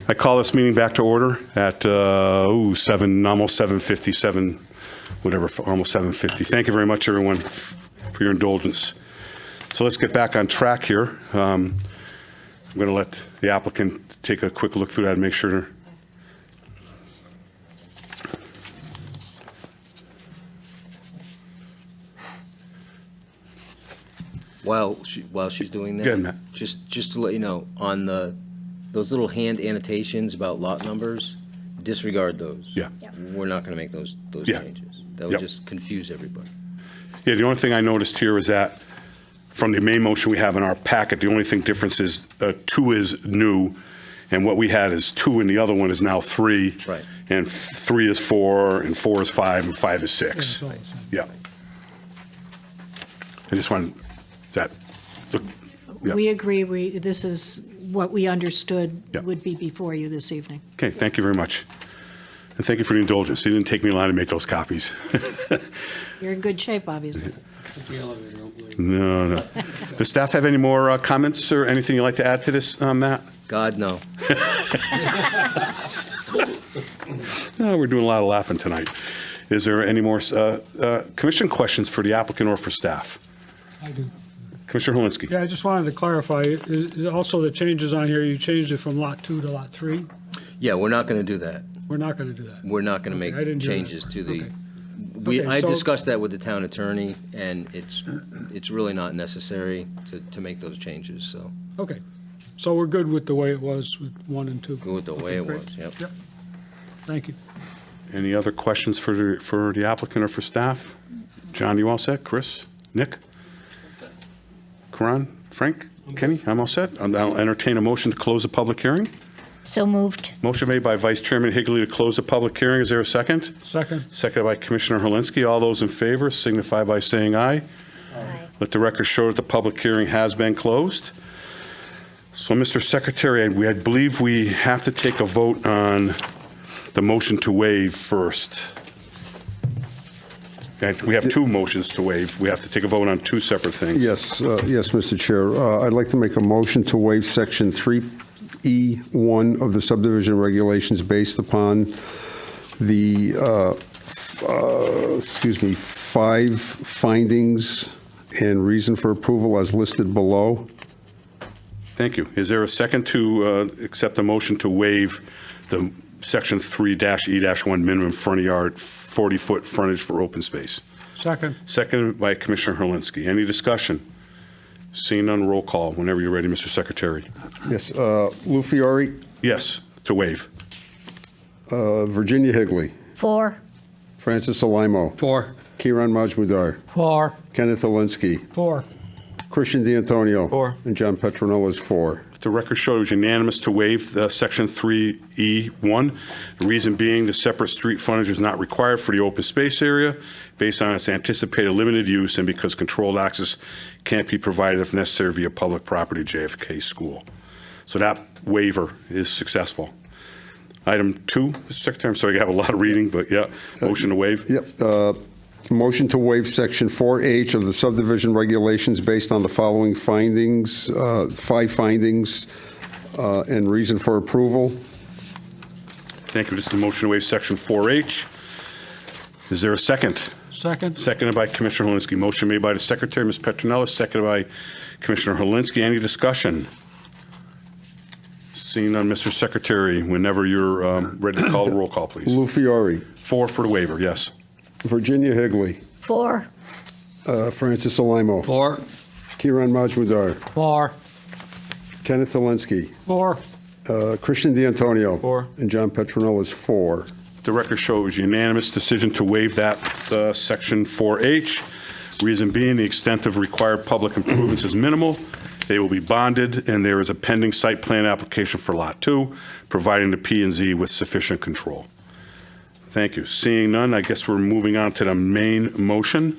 I call this meeting back to order at almost 7:57, whatever, almost 7:50. Thank you very much, everyone, for your indulgence. So let's get back on track here. I'm going to let the applicant take a quick look through that and make sure. While she's doing that. Go ahead, Matt. Just to let you know, on those little hand annotations about lot numbers, disregard those. Yeah. We're not going to make those Yeah. changes. That would Yep. just confuse everybody. Yeah, the only thing I noticed here is that from the main motion we have in our packet, the only thing difference is 2 is new, and what we had is 2, and the other one is now 3. Right. And 3 is 4, and 4 is 5, and 5 is 6. Yeah. I just want, that, look, yeah. We agree, this is what we understood Yeah. would be before you this evening. Okay, thank you very much. And thank you for the indulgence. It didn't take me long to make those copies. You're in good shape, obviously. No. Does staff have any more comments or anything you'd like to add to this, Matt? God, no. No, we're doing a lot of laughing tonight. Is there any more commission questions for the applicant or for staff? I do. Commissioner Helinski? Yeah, I just wanted to clarify, also the changes on here, you changed it from Lot 2 to Lot 3? Yeah, we're not going to do that. We're not going to do that. We're not going to Okay, I make didn't hear that. changes to the, Okay, I so- discussed that with the town attorney, and it's really not necessary to make those changes, so Okay, so we're good with the way it was with 1 and 2? go with the way it Great. was, yep. Yep. Thank you. Any other questions for the applicant or for staff? John, you all set? Chris? Nick? Karan? Frank? Kenny? I'm all set. I'll entertain a motion to close the public hearing. So moved. Motion made by Vice Chairman Higley to close the public hearing. Is there a second? Second. Seconded by Commissioner Helinski. All those in favor signify by saying aye. Let the record show that the public hearing has been closed. So, Mr. Secretary, I believe we have to take a vote on the motion to waive first. We have 2 motions to waive. We have to take a vote on 2 separate things. Yes, Mr. Chair. I'd like to make a motion to waive Section 3E1 of the subdivision regulations based upon the, 5 findings and reason for approval as listed below. Thank you. Is there a second to accept the motion to waive the Section 3-E-1 minimum front yard, 40-foot frontage for open space? Second. Seconded by Commissioner Helinski. Any discussion? Seeing none, roll call. Whenever you're ready, Mr. Secretary. Yes, Lou Fiore, Yes, to waive. Virginia Higley, 4. Francis Alimo, 4. Kiran Majmudar, 4. Kenneth Alinsky, 4. Christian D'Antonio. 4. And John Petronella is 4. The record shows unanimous to waive Section 3E1. The reason being the separate street frontage is not required for the open space area based on its anticipated limited use and because controlled access can't be provided if necessary via public property JFK School. So that waiver is successful. Item 2, Mr. Secretary, I'm sorry, I have a lot of reading, but yeah, motion to waive. Yep. Motion to waive Section 4H of the subdivision regulations based on the following findings, 5 findings, and reason for approval. Thank you. This is the motion to waive Section 4H. Is there a second? Second. Seconded by Commissioner Helinski. Motion made by the Secretary, Ms. Petronella, seconded by Commissioner Helinski. Any discussion? Seeing none, Mr. Secretary, whenever you're ready to call the roll call, please. Lou Fiore, 4 for the waiver, yes. Virginia Higley, 4. Francis Alimo, 4. Kiran Majmudar, 4. Kenneth Alinsky, 4. Christian D'Antonio. 4. And John Petronella is 4. The record shows unanimous decision to waive that Section 4H. Reason being, the extent of required public improvements is minimal. They will be bonded, and there is a pending site plan application for Lot 2, providing the P&Z with sufficient control. Thank you. Seeing none, I guess we're moving on to the main motion.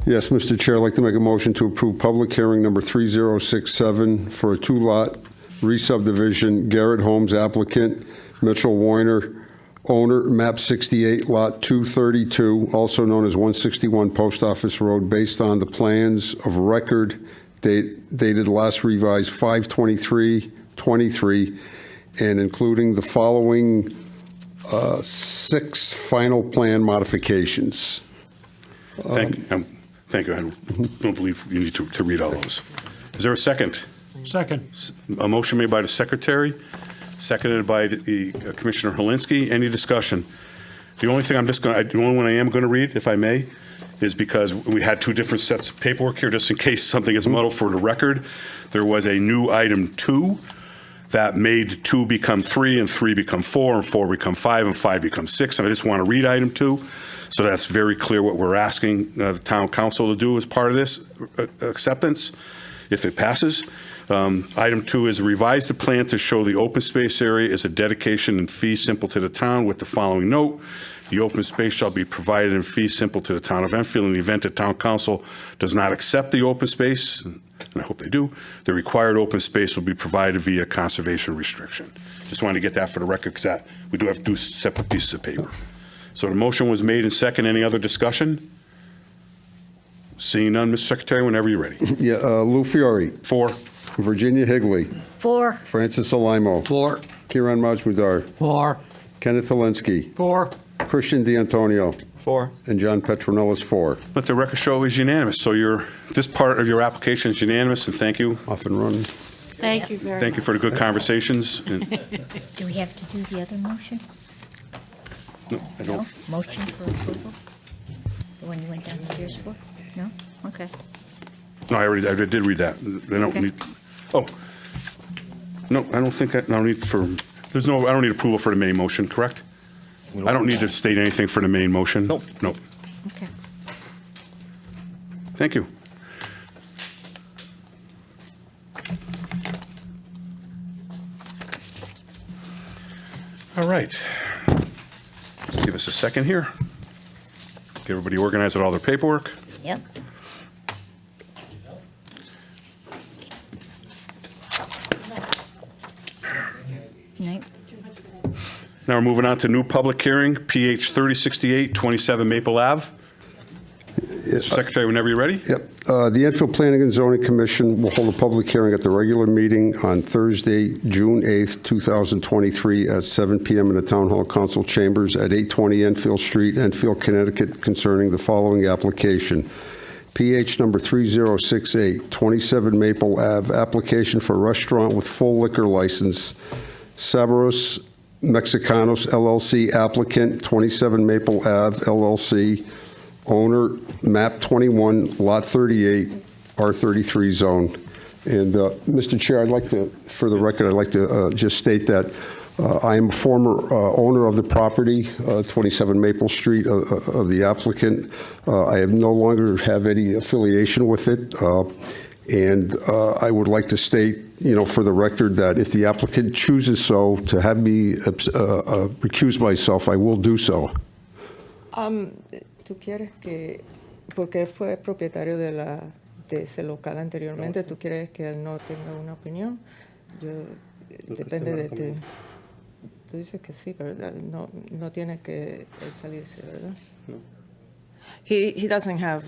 Yes, Mr. Chair, I'd like to make a motion to approve public hearing number 3067 for a 2-lot re-subdivision, Garrett Homes applicant, Mitchell Weiner, owner, map 68, lot 232, also known as 161 Post Office Road, based on the plans of record dated last revised 5/23/23, and including the following 6 final plan modifications. Thank you. I don't believe you need to read all those. Is there a second? Second. A motion made by the secretary, seconded by the Commissioner Helinski. Any discussion? The only one I am going to read, if I may, is because we had 2 different sets of paperwork here, just in case something is muddled for the record. There was a new item 2 that made 2 become 3, and 3 become 4, and 4 become 5, and 5 become 6. And I just want to read item 2, so that's very clear what we're asking the town council to do as part of this acceptance, if it passes. Item 2 is revise the plan to show the open space area is a dedication and fee simple to the town with the following note. The open space shall be provided in fee simple to the town of Enfield in the event the town council does not accept the open space, and I hope they do. The required open space will be provided via conservation restriction. Just wanted to get that for the record because we do have to do separate pieces of paper. So the motion was made and second. Any other discussion? Seeing none, Mr. Secretary, whenever you're ready. Yeah, Lou Fiore, 4. Virginia Higley, 4. Francis Alamo, 4. Kiran Majmudar, 4. Kenneth Helinski, 4. Christian D'Antonio, 4. and John Petronellis, 4. Let the record show is unanimous. So this part of your application is unanimous, and thank you. Off and running. Thank you very much. Thank you for the good conversations. And- Do we have to do the other motion? No, I No? don't. Motion for approval? The one you went downstairs for? No? Okay. No, I did read that. I don't Okay. need, no, I don't think, I don't need I don't need approval for the main motion, correct? I don't need to state anything for the main motion? Nope. Nope. Okay. Thank you. All right. Let's give us a second here. Get everybody organized with all their paperwork. Yep. Night. Now we're moving on to new public hearing, PH 3068, 27 Maple Ave. Mr. Secretary, whenever you're ready. Yep. The Enfield Planning and Zoning Commission will hold a public hearing at the regular meeting on Thursday, June 8th, 2023, at 7 p.m. in the Town Hall Council Chambers at 820 Enfield Street, Enfield, Connecticut, concerning the following application. PH number 3068, 27 Maple Ave, application for restaurant with full liquor license. Sabros Mexicanos LLC applicant, 27 Maple Ave LLC, owner, map 21, lot 38, R33 zone. And Mr. Chair, I'd like to, for the record, I'd like to just state that I am a former owner of the property, 27 Maple Street, of the applicant. I have no longer have any affiliation with it. And I would like to state, for the record, that if the applicant chooses so to have me recuse myself, I will do so. ¿Tú quieres que, porque él fue propietario de ese local anteriormente, tú quieres que él no tenga una opinión? Depende de ti. Tú dices que sí, ¿verdad? No tiene que salirse, ¿verdad? No. He doesn't have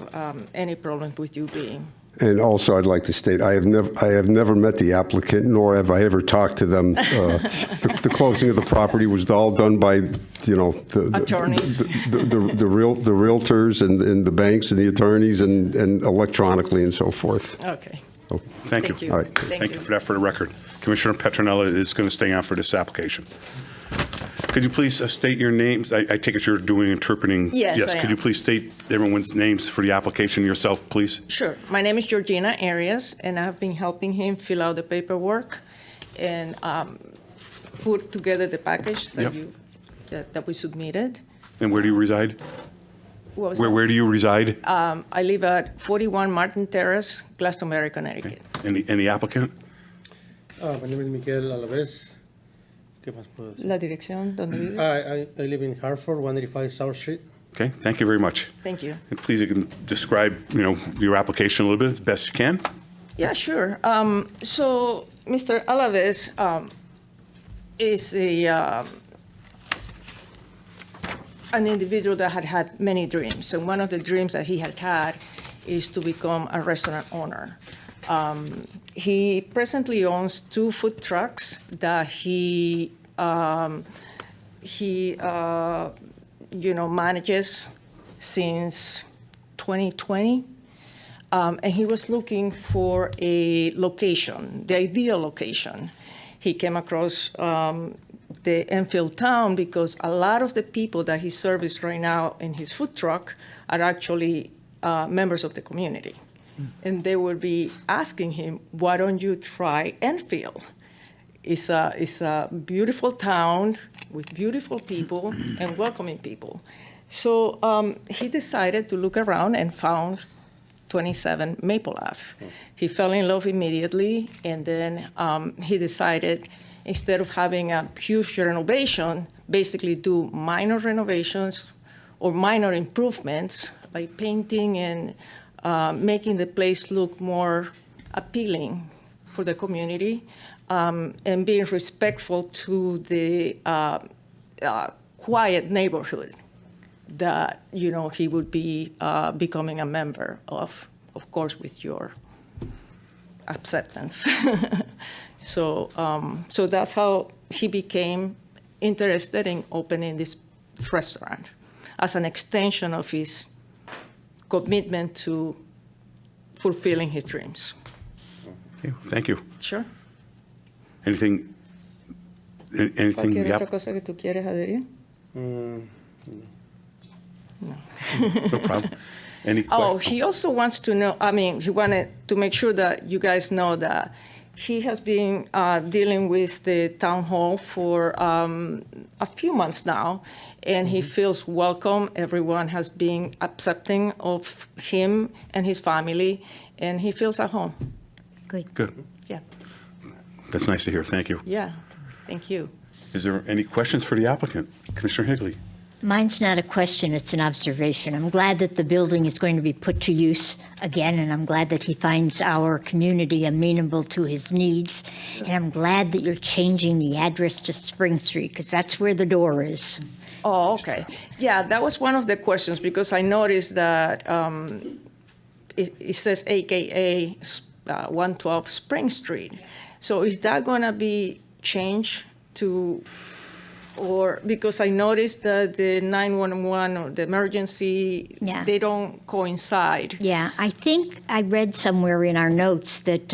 any problem with you being. And also, I'd like to state, I have never met the applicant, nor have I ever talked to them. The closing of the property was all done by, Attorneys. the realtors and the banks and the attorneys and electronically and so forth. Okay. Thank you. Thank you. All right. Thank you for that for the record. Commissioner Petronella is going to stay on for this application. Could you please state your names? I take it you're doing interpreting. Yes, I Could am. you please state everyone's names for the application yourself, please? Sure. My name is Georgina Arias, and I've been helping him fill out the paperwork and put together the package that that we submitted. And where do you reside? What was that? Where do you reside? I live at 41 Martin Terrace, Glastonbury, Connecticut. And the applicant? My name is Miguel Alavés. ¿Qué más puedo decir? La dirección donde vives. I live in Hartford, 185 South Street. Okay, thank you very much. Thank you. And please, you can describe, your application a little bit as best you can. Yeah, sure. So Mr. Alavés is an individual that had many dreams. And one of the dreams that he had is to become a restaurant owner. he presently owns 2 food trucks that he manages since 2020. And he was looking for a location, the ideal location. He came across the Enfield town because a lot of the people that he services right now in his food truck are actually members of the community. And they would be asking him, why don't you try Enfield? It's a beautiful town with beautiful people and welcoming people. So he decided to look around and found 27 Maple Ave. He fell in love immediately, and then he decided, instead of having a huge renovation, basically do minor renovations or minor improvements, like painting and making the place look more appealing for the community, and being respectful to the quiet neighborhood that he would be becoming a member of course, with your acceptance. So that's how he became interested in opening this restaurant as an extension of his commitment to fulfilling his dreams. Okay, thank you. Sure. Anything? ¿Cualquier Yep. otra cosa que tú quieres adherir? No problem. Any Oh, questions? he also wants to know, he wanted to make sure that you guys know that he has been dealing with the town hall for a few months now, and he feels welcome. Everyone has been accepting of him and his family, and he feels at home. Good. Good. Yeah, That's nice to hear. Thank you. yeah, thank you. Is there any questions for the applicant? Commissioner Higley? Mine's not a question, it's an observation. I'm glad that the building is going to be put to use again, and I'm glad that he finds our community amenable to his needs. And I'm glad that you're changing the address to Spring Street, because that's where the door is. Oh, okay. Yeah, that was one of the questions, because I noticed that it says AKA 112 Spring Street. So is that going to be changed to, or because I noticed that the 911 or the emergency, Yeah. they don't coincide. Yeah, I think I read somewhere in our notes that,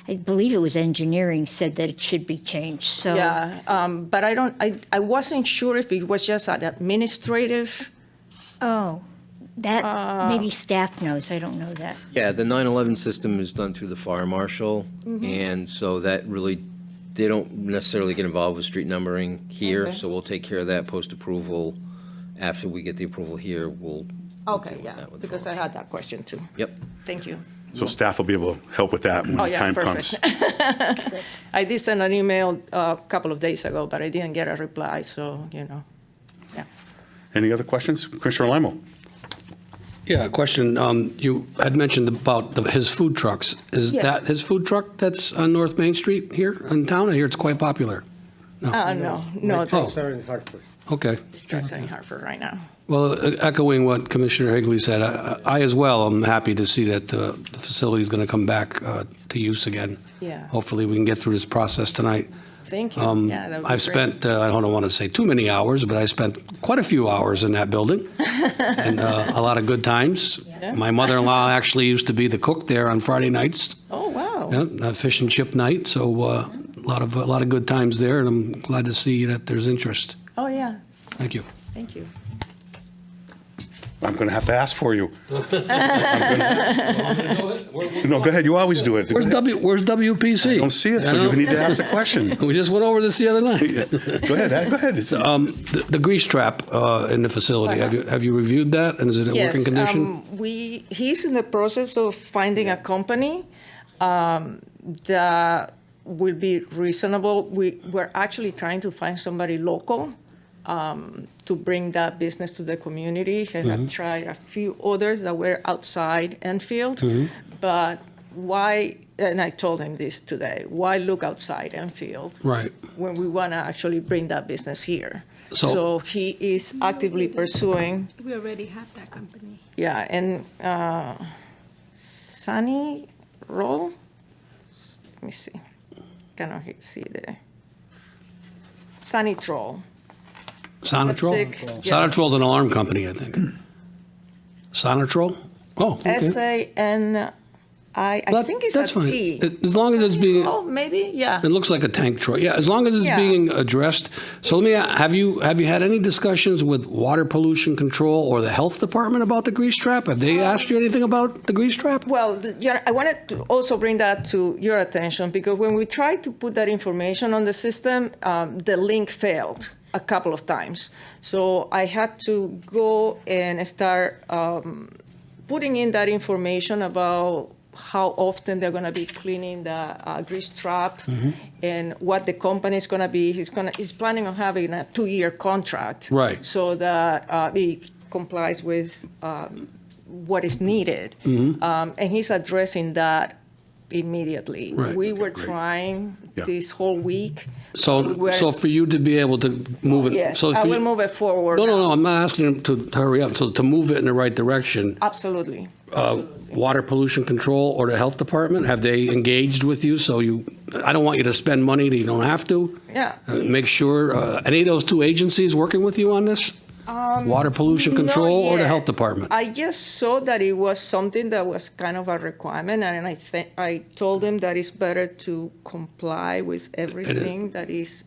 I believe it was engineering, said that it should be changed, so. Yeah, but I wasn't sure if it was just an administrative. Oh, that, maybe staff knows, I don't know that. Yeah, the 9/11 system is done through the fire marshal, and so that really, they don't necessarily get involved with street numbering here, Okay. so we'll take care of that post-approval. After we get the approval here, we'll Okay, deal with yeah, that with the because I fire had that question too. Yep. Thank you. So staff will be able to help with that when Oh, the yeah, time comes. perfect. I did send an email a couple of days ago, but I didn't get a reply, so, yeah. Any other questions? Commissioner Limo? Yeah, a question. You had mentioned about his food trucks. Is Yes. that his food truck that's on North Main Street here in town? I hear it's quite popular. No, My this trucks are in Hartford. Okay. truck's in Hartford right now. Well, echoing what Commissioner Higley said, I as well am happy to see that the facility is going to come back to use again. Yeah. Hopefully, we can get through this process tonight. Thank you. Yeah, that would be I've great. spent, I don't want to say too many hours, but I spent quite a few hours in that building, and a lot of good times. Yeah. My mother-in-law actually used to be the cook there on Friday nights, Oh, wow. yeah, fish and chip night, so a lot of good times there, and I'm glad to see that there's interest. Oh, yeah. Thank you. Thank you. I'm going to have to ask for you. No, go ahead. You always do it. Where's WPC? I don't see it, so you need to ask the question. We just went over this the other night. Go ahead. Go ahead. The grease trap in the facility, have you reviewed that, and is it in working condition? He's in the process of finding a company that will be reasonable. We're actually trying to find somebody local to bring that business to the community. I have tried a few others that were outside Enfield, but why, and I told him this today, why look outside Enfield Right. when we want to actually bring that business here? So- So he is actively pursuing, We already have that company. yeah, and Sunny Roll, let me see. Cannot see the Sanitrol. Sonatrol? Septic, yeah. Sonatrol's an alarm company, I think. Sonatrol? Oh, okay. SANI. I Well, think it's that's a fine. T. As long as it's being, Oh, maybe, yeah. it looks like a tank truck. Yeah, as long as it's Yeah. being addressed. So let me, have you had any discussions with water pollution control or the health department about the grease trap? Have they asked you anything about the grease trap? Well, I wanted to also bring that to your attention because when we tried to put that information on the system, the link failed a couple of times. So I had to go and start putting in that information about how often they're going to be cleaning the grease trap and what the company is going to be. He's planning on having a 2-year contract. Right. So that it complies with what is needed. And he's addressing that immediately. Right. We were Great. trying Yeah. this whole week. So for you to be able to move it. Yes, so I for will you- move it forward. No, now. I'm not asking him to hurry up. So to move it in the right direction, Absolutely. water pollution control or the health department, have they engaged with you? So I don't want you to spend money that you don't have to. Yeah. Make sure, any of those two agencies working with you on this? Water pollution not control or the yet. health department? I just saw that it was something that was kind of a requirement, and I told them that it's better to comply with everything that is.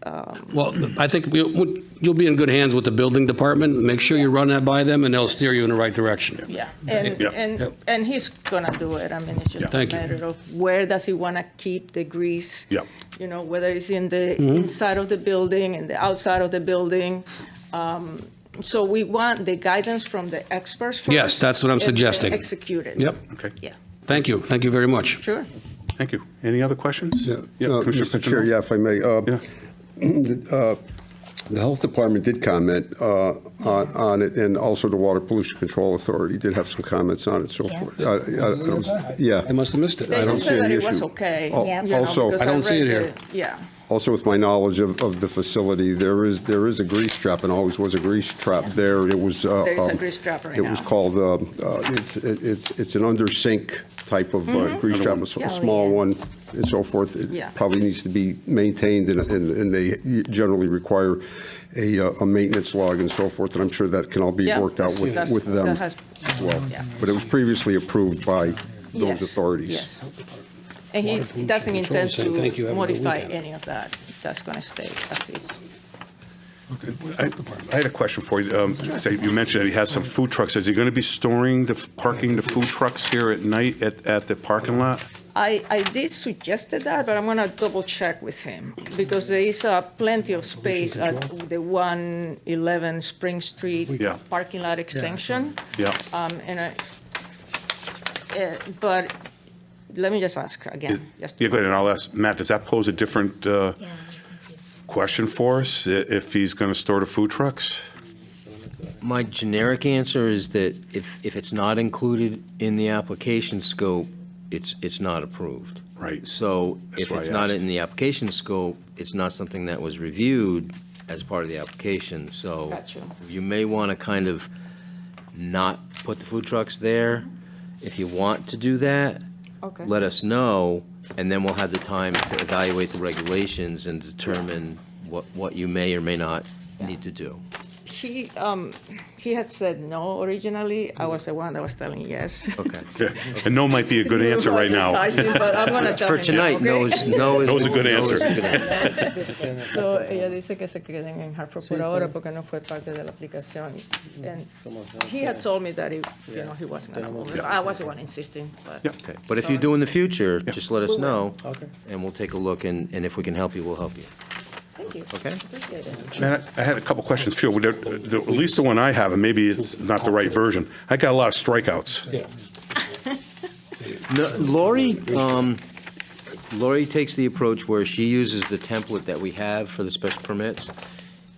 Well, I think you'll be in good hands with the building department. Make sure you run that by them and they'll steer you in the right direction. Yeah, and Yeah. and he's gonna do it. I mean, it's just a Thank you. matter of where does he want to keep the grease. Yeah. You know, whether it's in the inside of the building and the outside of the building. So we want the guidance from the experts first. Yes, that's what I'm and then suggesting. execute it. Yep. Okay, Yeah, Thank you. Thank you very much. sure. thank you. Any other questions? Mr. Chair, yeah, if I may. The Health Department did comment on it, and also the Water Pollution Control Authority did have some comments on it, so forth. Yeah. I must have missed it. They I don't just see said it. that the it was issue. okay. Yeah. you know, Also- because I don't see read it the- Yeah. Also, with my knowledge of the facility, there is a grease trap, and always was a grease trap there. It was. There is a grease trap right It was now. called, it's an under sink type of grease trap, a Yeah. small one and so forth. Yeah. It probably needs to be maintained, and they generally require a maintenance log and so forth, and I'm sure that can all be Yeah, worked out with them that has- as well. yeah. But it was previously approved by those Yes, authorities. Yes. And he doesn't Control intend saying thank you, to have a good modify weekend. any of that. That's going to stay as is. I had a question for you. You mentioned that he has some food trucks. Is he going to be storing parking the food trucks here at night at the parking lot? I did suggested that, but I'm going to double check with him because there is plenty of space at the 111 Spring Street Yeah. parking lot extension. Yeah. But let me just ask again. Just Yeah, go ahead, and I'll ask, Matt, does that pose a different question for us, if he's going to store the food trucks? My generic answer is that if it's not included in the application scope, it's not approved. Right. So That's if why I it's not asked. in the application scope, it's not something that was reviewed as part of the application. So Gotcha. you may want to kind of not put the food trucks there. If you want to do that, Okay. let us know, and then we'll have the time to evaluate the regulations and determine what you may or may not need to do. He had said no originally. I was the one that was telling yes. Okay. Yeah, and no might be a good answer right now. But I'm going to tell For him tonight, no okay? is No is a good answer. So, ella dice que se queden en Hartford por ahora porque no fue parte de la aplicación. And he had told me that he wasn't going to move it. I was the one insisting, but. Yeah. Okay. But if you do in the future, just let us We will. know, Okay. and we'll take a look, and if we can help you, we'll help you. Thank you. Okay. Appreciate it. Man, I had a couple questions for you. At least the one I have, and maybe it's not the right version. I got a lot of strikeouts. No, Lori takes the approach where she uses the template that we have for the special permits,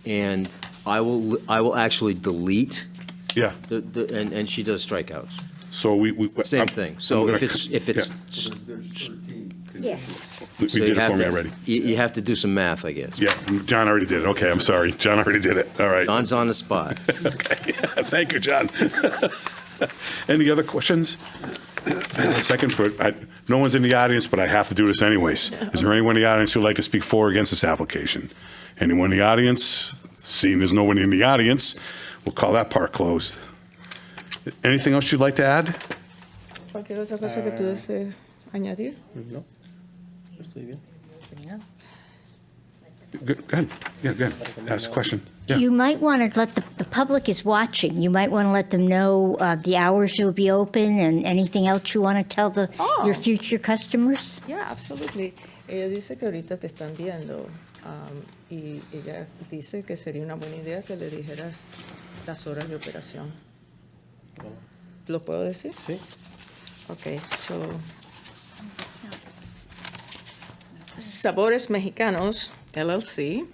and I will actually delete Yeah, and she does strikeouts. so we. Same I'm- thing. I'm So gonna- if it's, Yeah. We so did you it for have me to, already. you have to do some math, I guess. Yeah, John already did it. Okay, I'm sorry. John already did it. All right. John's on the spot. Okay, thank you, John. Any other questions? Second for, no one's in the audience, but I have to do this anyways. Is there anyone in the audience who'd like to speak for or against this application? Anyone in the audience? Seeing there's no one in the audience, we'll call that part closed. Anything else you'd like to add? ¿Cualquier otra cosa que tú desees añadir? No, estoy bien. Go ahead. Yeah, go ahead. Ask a question. Yeah. You might want to let the public is watching. You might want to let them know the hours you'll be open and anything else you want to tell your future customers. Yeah, absolutely. Ella dice que ahorita te están viendo y ella dice que sería una buena idea que le dijeras las horas de operación. ¿Lo puedo decir? Sí. Okay, so Sabores Mexicanos LLC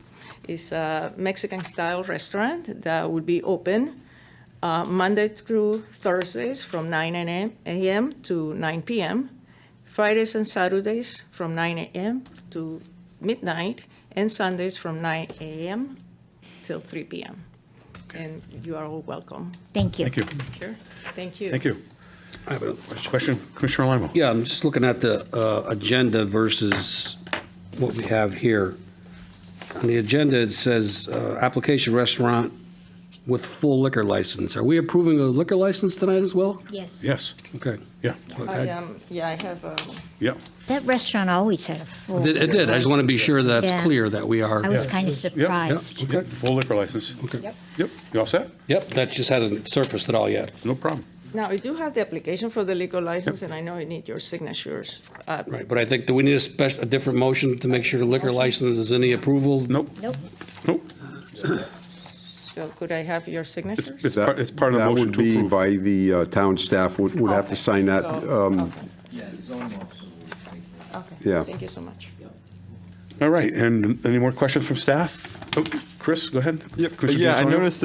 is a Mexican-style restaurant that would be open Monday through Thursdays from 9 a.m. to 9 p.m., Fridays and Saturdays from 9 a.m. to midnight, and Sundays from 9 a.m. till 3 p.m. And you are all welcome. Thank you. Thank you. Sure. Thank you. Thank you. I have a Question, Commissioner Limo? Yeah, I'm just looking at the agenda versus what we have here. On the agenda, it says application restaurant with full liquor license. Are we approving a liquor license tonight as well? Yes. Yes. Okay. Yeah. I have Yeah. That restaurant always had a full. It did. I just want to be sure that's Yeah. clear that we are. I was kind of Yep. surprised. Okay. Full liquor license. Okay. Yep. You all set? Yep, that just hasn't surfaced at all yet. No problem. Now, I do have the application for the liquor license, and I know I need your signatures. Right, but I think, do we need a different motion to make sure the liquor license is any approval? Nope. Nope. Nope. So could I have your signatures? It's part of the That motion would to be approve. by the town staff, would have to sign that. Okay. Yeah. Thank you so much. All right, and any more questions from staff? Oh, Chris, go ahead. Yep. Commissioner Yeah, I D'Antonio? noticed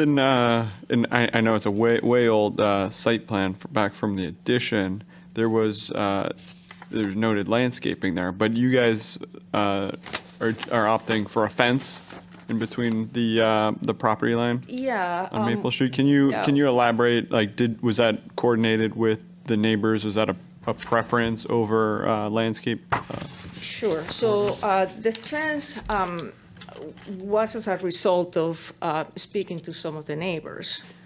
I know it's a way old site plan back from the addition. There's noted landscaping there, but you guys are opting for a fence in between the property line Yeah. on Maple Street. Can you elaborate? Like, was that coordinated with the neighbors? Was that a preference over landscape? Sure. So the fence was as a result of speaking to some of the neighbors.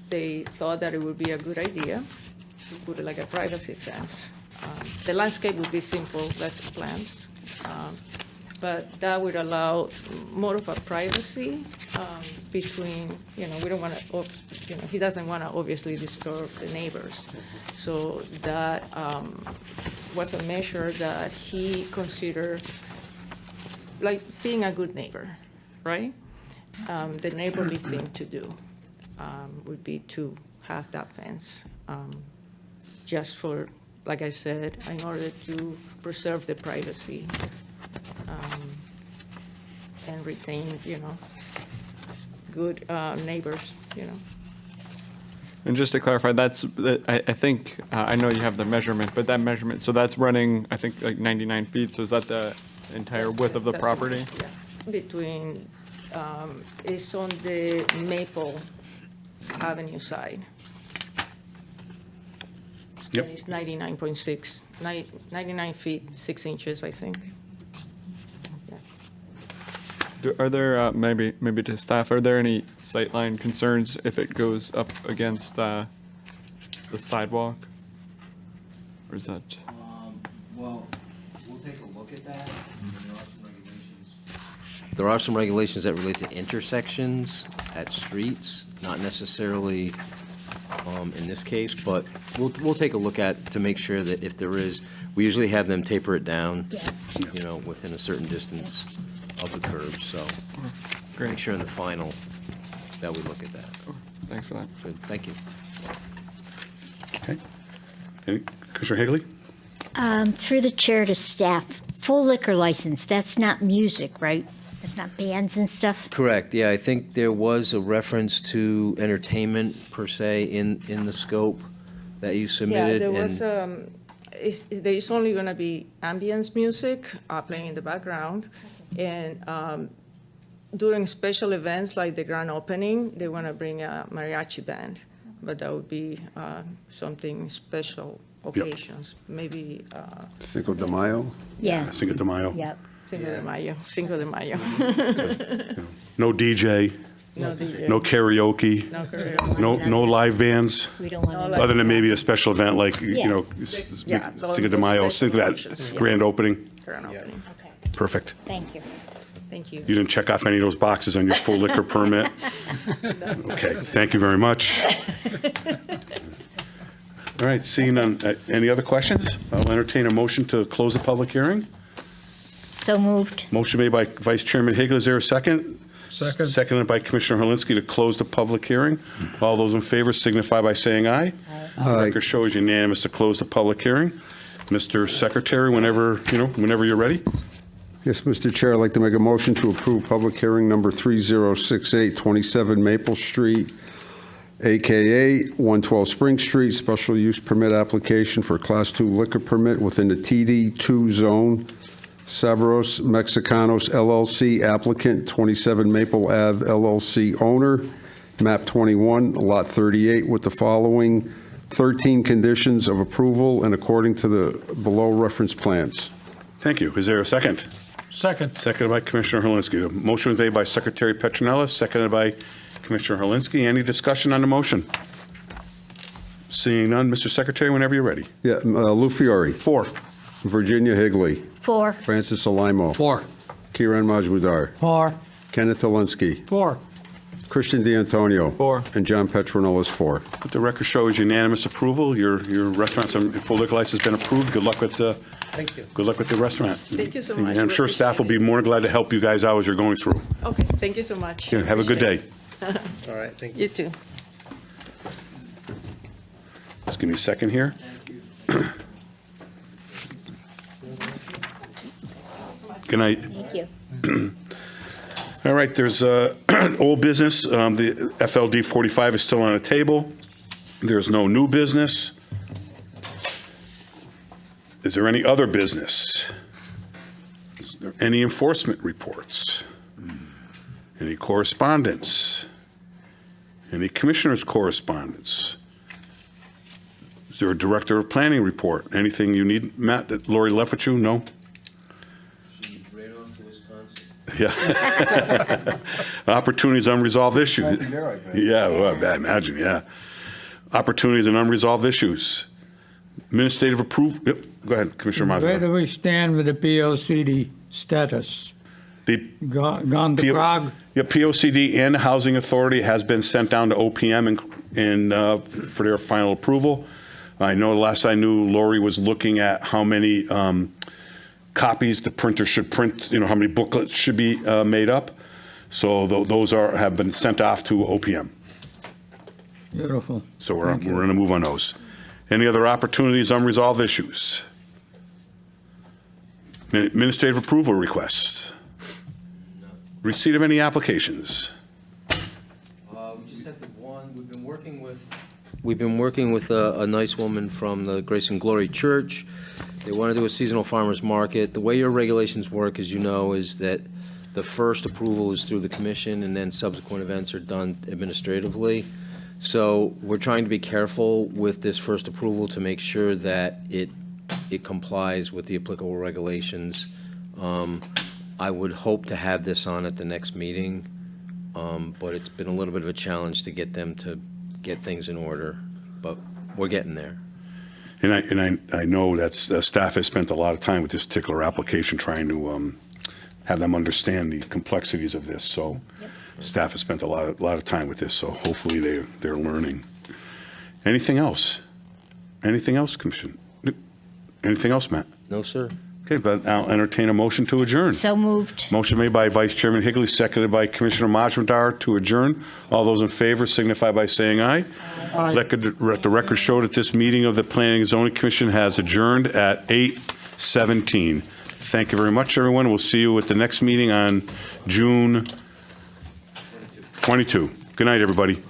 They thought that it would be a good idea to put like a privacy fence. The landscape would be simple, less plants, but that would allow more of a privacy between, we don't want to, he doesn't want to obviously disturb the neighbors. So that was a measure that he considered like being a good neighbor, right? The neighborly thing to do would be to have that fence, just for, like I said, in order to preserve the privacy and retain, good neighbors, And just to clarify, I think, I know you have the measurement, but that measurement, so that's running, I think, like 99 feet, so is that the entire width of the That's property? Yeah, between, it's on the Maple Avenue side. Yep. And it's 99.6, 99 feet, 6 inches, I think. Yeah. Are there, maybe to staff, are there any sightline concerns if it goes up against the sidewalk? Or is that? Well, we'll take a look at that. There are some regulations that relate to intersections at streets, not necessarily in this case, but we'll take a look at to make sure that if there is, we usually have them taper it down, within a certain distance of the curb, so Great. make sure in the final that we look at that. Thanks for that. Good, thank you. Okay. Commissioner Higley? Through the chair to staff, full liquor license, that's not music, right? That's not bands and stuff? Correct, yeah, I think there was a reference to entertainment per se in the scope that you submitted. Yeah, there and- was, there's only going to be ambience music playing in the background. And during special events like the grand opening, they want to bring a mariachi band but that would be something special occasions, maybe Cinco de Mayo? Yeah, Cinco de Mayo. yep. Cinco de Mayo. No DJ, No DJ. no karaoke, No karaoke. no live bands, We don't want to. other than maybe a special event like, you Yeah. know, Yeah, Cinco de Mayo, those think of that special occasions, grand opening. Grand opening. Okay, Perfect. thank you. Thank you. You didn't check off any of those boxes on your full liquor permit? Okay, thank you very much. All right, seeing none, any other questions? I'll entertain a motion to close the public hearing. So moved. Motion made by Vice Chairman Higley. Is there a second? Second. Seconded by Commissioner Helinski to close the public hearing. All those in favor signify by saying aye. The record shows unanimous to close the public hearing. Mr. Secretary, whenever you're ready. Yes, Mr. Chair, I'd like to make a motion to approve public hearing number 3068, 27 Maple Street, AKA 112 Spring Street, special use permit application for Class 2 liquor permit within the TD2 zone. Sabros Mexicanos LLC applicant, 27 Maple Ave LLC owner, map 21, lot 38, with the following 13 conditions of approval and according to the below referenced plans. Thank you. Is there a second? Second. Seconded by Commissioner Helinski. The motion was made by Secretary Petronella, seconded by Commissioner Helinski. Any discussion on the motion? Seeing none, Mr. Secretary, whenever you're ready. Yeah, Lou Fiore, 4. Virginia Higley, 4. Francis Alaimo, 4. Kiran Majmudar, 4. Kenneth Alinsky, 4. Christian D'Antonio. 4. And John Petronella is 4. Let the record show is unanimous approval. Your restaurant's full liquor license has been approved. Good luck with the Thank you. Good luck with the restaurant. Thank you so And much. I'm sure staff will be more than glad to help you guys out as you're going through. Okay, thank you so much. Yeah, have a good day. All right, thank you. You too. Just give me a second here. Good night. Thank you. All right, there's old business. The FLD 45 is still on the table. There's no new business. Is there any other business? Is there any enforcement reports? Any correspondence? Any commissioners' correspondence? Is there a director of planning report? Anything you need, Matt, that Lori left with you? No? Yeah. Opportunities, unresolved issues. Yeah, well, I imagine, yeah. Opportunities and unresolved issues. Administrative approval. Yep, go ahead, Commissioner Where Mazza. do we stand with the POCD status? The Gone to Prague? Yeah, POCD and the Housing Authority has been sent down to OPM for their final approval. I know last I knew, Lori was looking at how many copies the printer should print, how many booklets should be made up. So those have been sent off to OPM. Beautiful. So we're going to move on those. Any other opportunities, unresolved issues? Administrative approval requests? Receipt of any applications? We just have the one, we've been working with a nice woman from the Grace and Glory Church. They want to do a seasonal farmers market. The way your regulations work, as you know, is that the first approval is through the commission and then subsequent events are done administratively. So we're trying to be careful with this first approval to make sure that it complies with the applicable regulations. I would hope to have this on at the next meeting, but it's been a little bit of a challenge to get them to get things in order, but we're getting there. And I know that staff has spent a lot of time with this particular application trying to have them understand the complexities of this. So staff has spent a lot of time with this, so hopefully they're learning. Anything else? Anything else, Commission? Anything else, Matt? No, sir. Okay, then I'll entertain a motion to adjourn. So moved. Motion made by Vice Chairman Higley, seconded by Commissioner Majmudar to adjourn. All those in favor signify by saying aye. Aye. Let the record show that this meeting of the Planning and Zoning Commission has adjourned at 8:17. Thank you very much, everyone. We'll see you at the next meeting on June 22. Good night, everybody.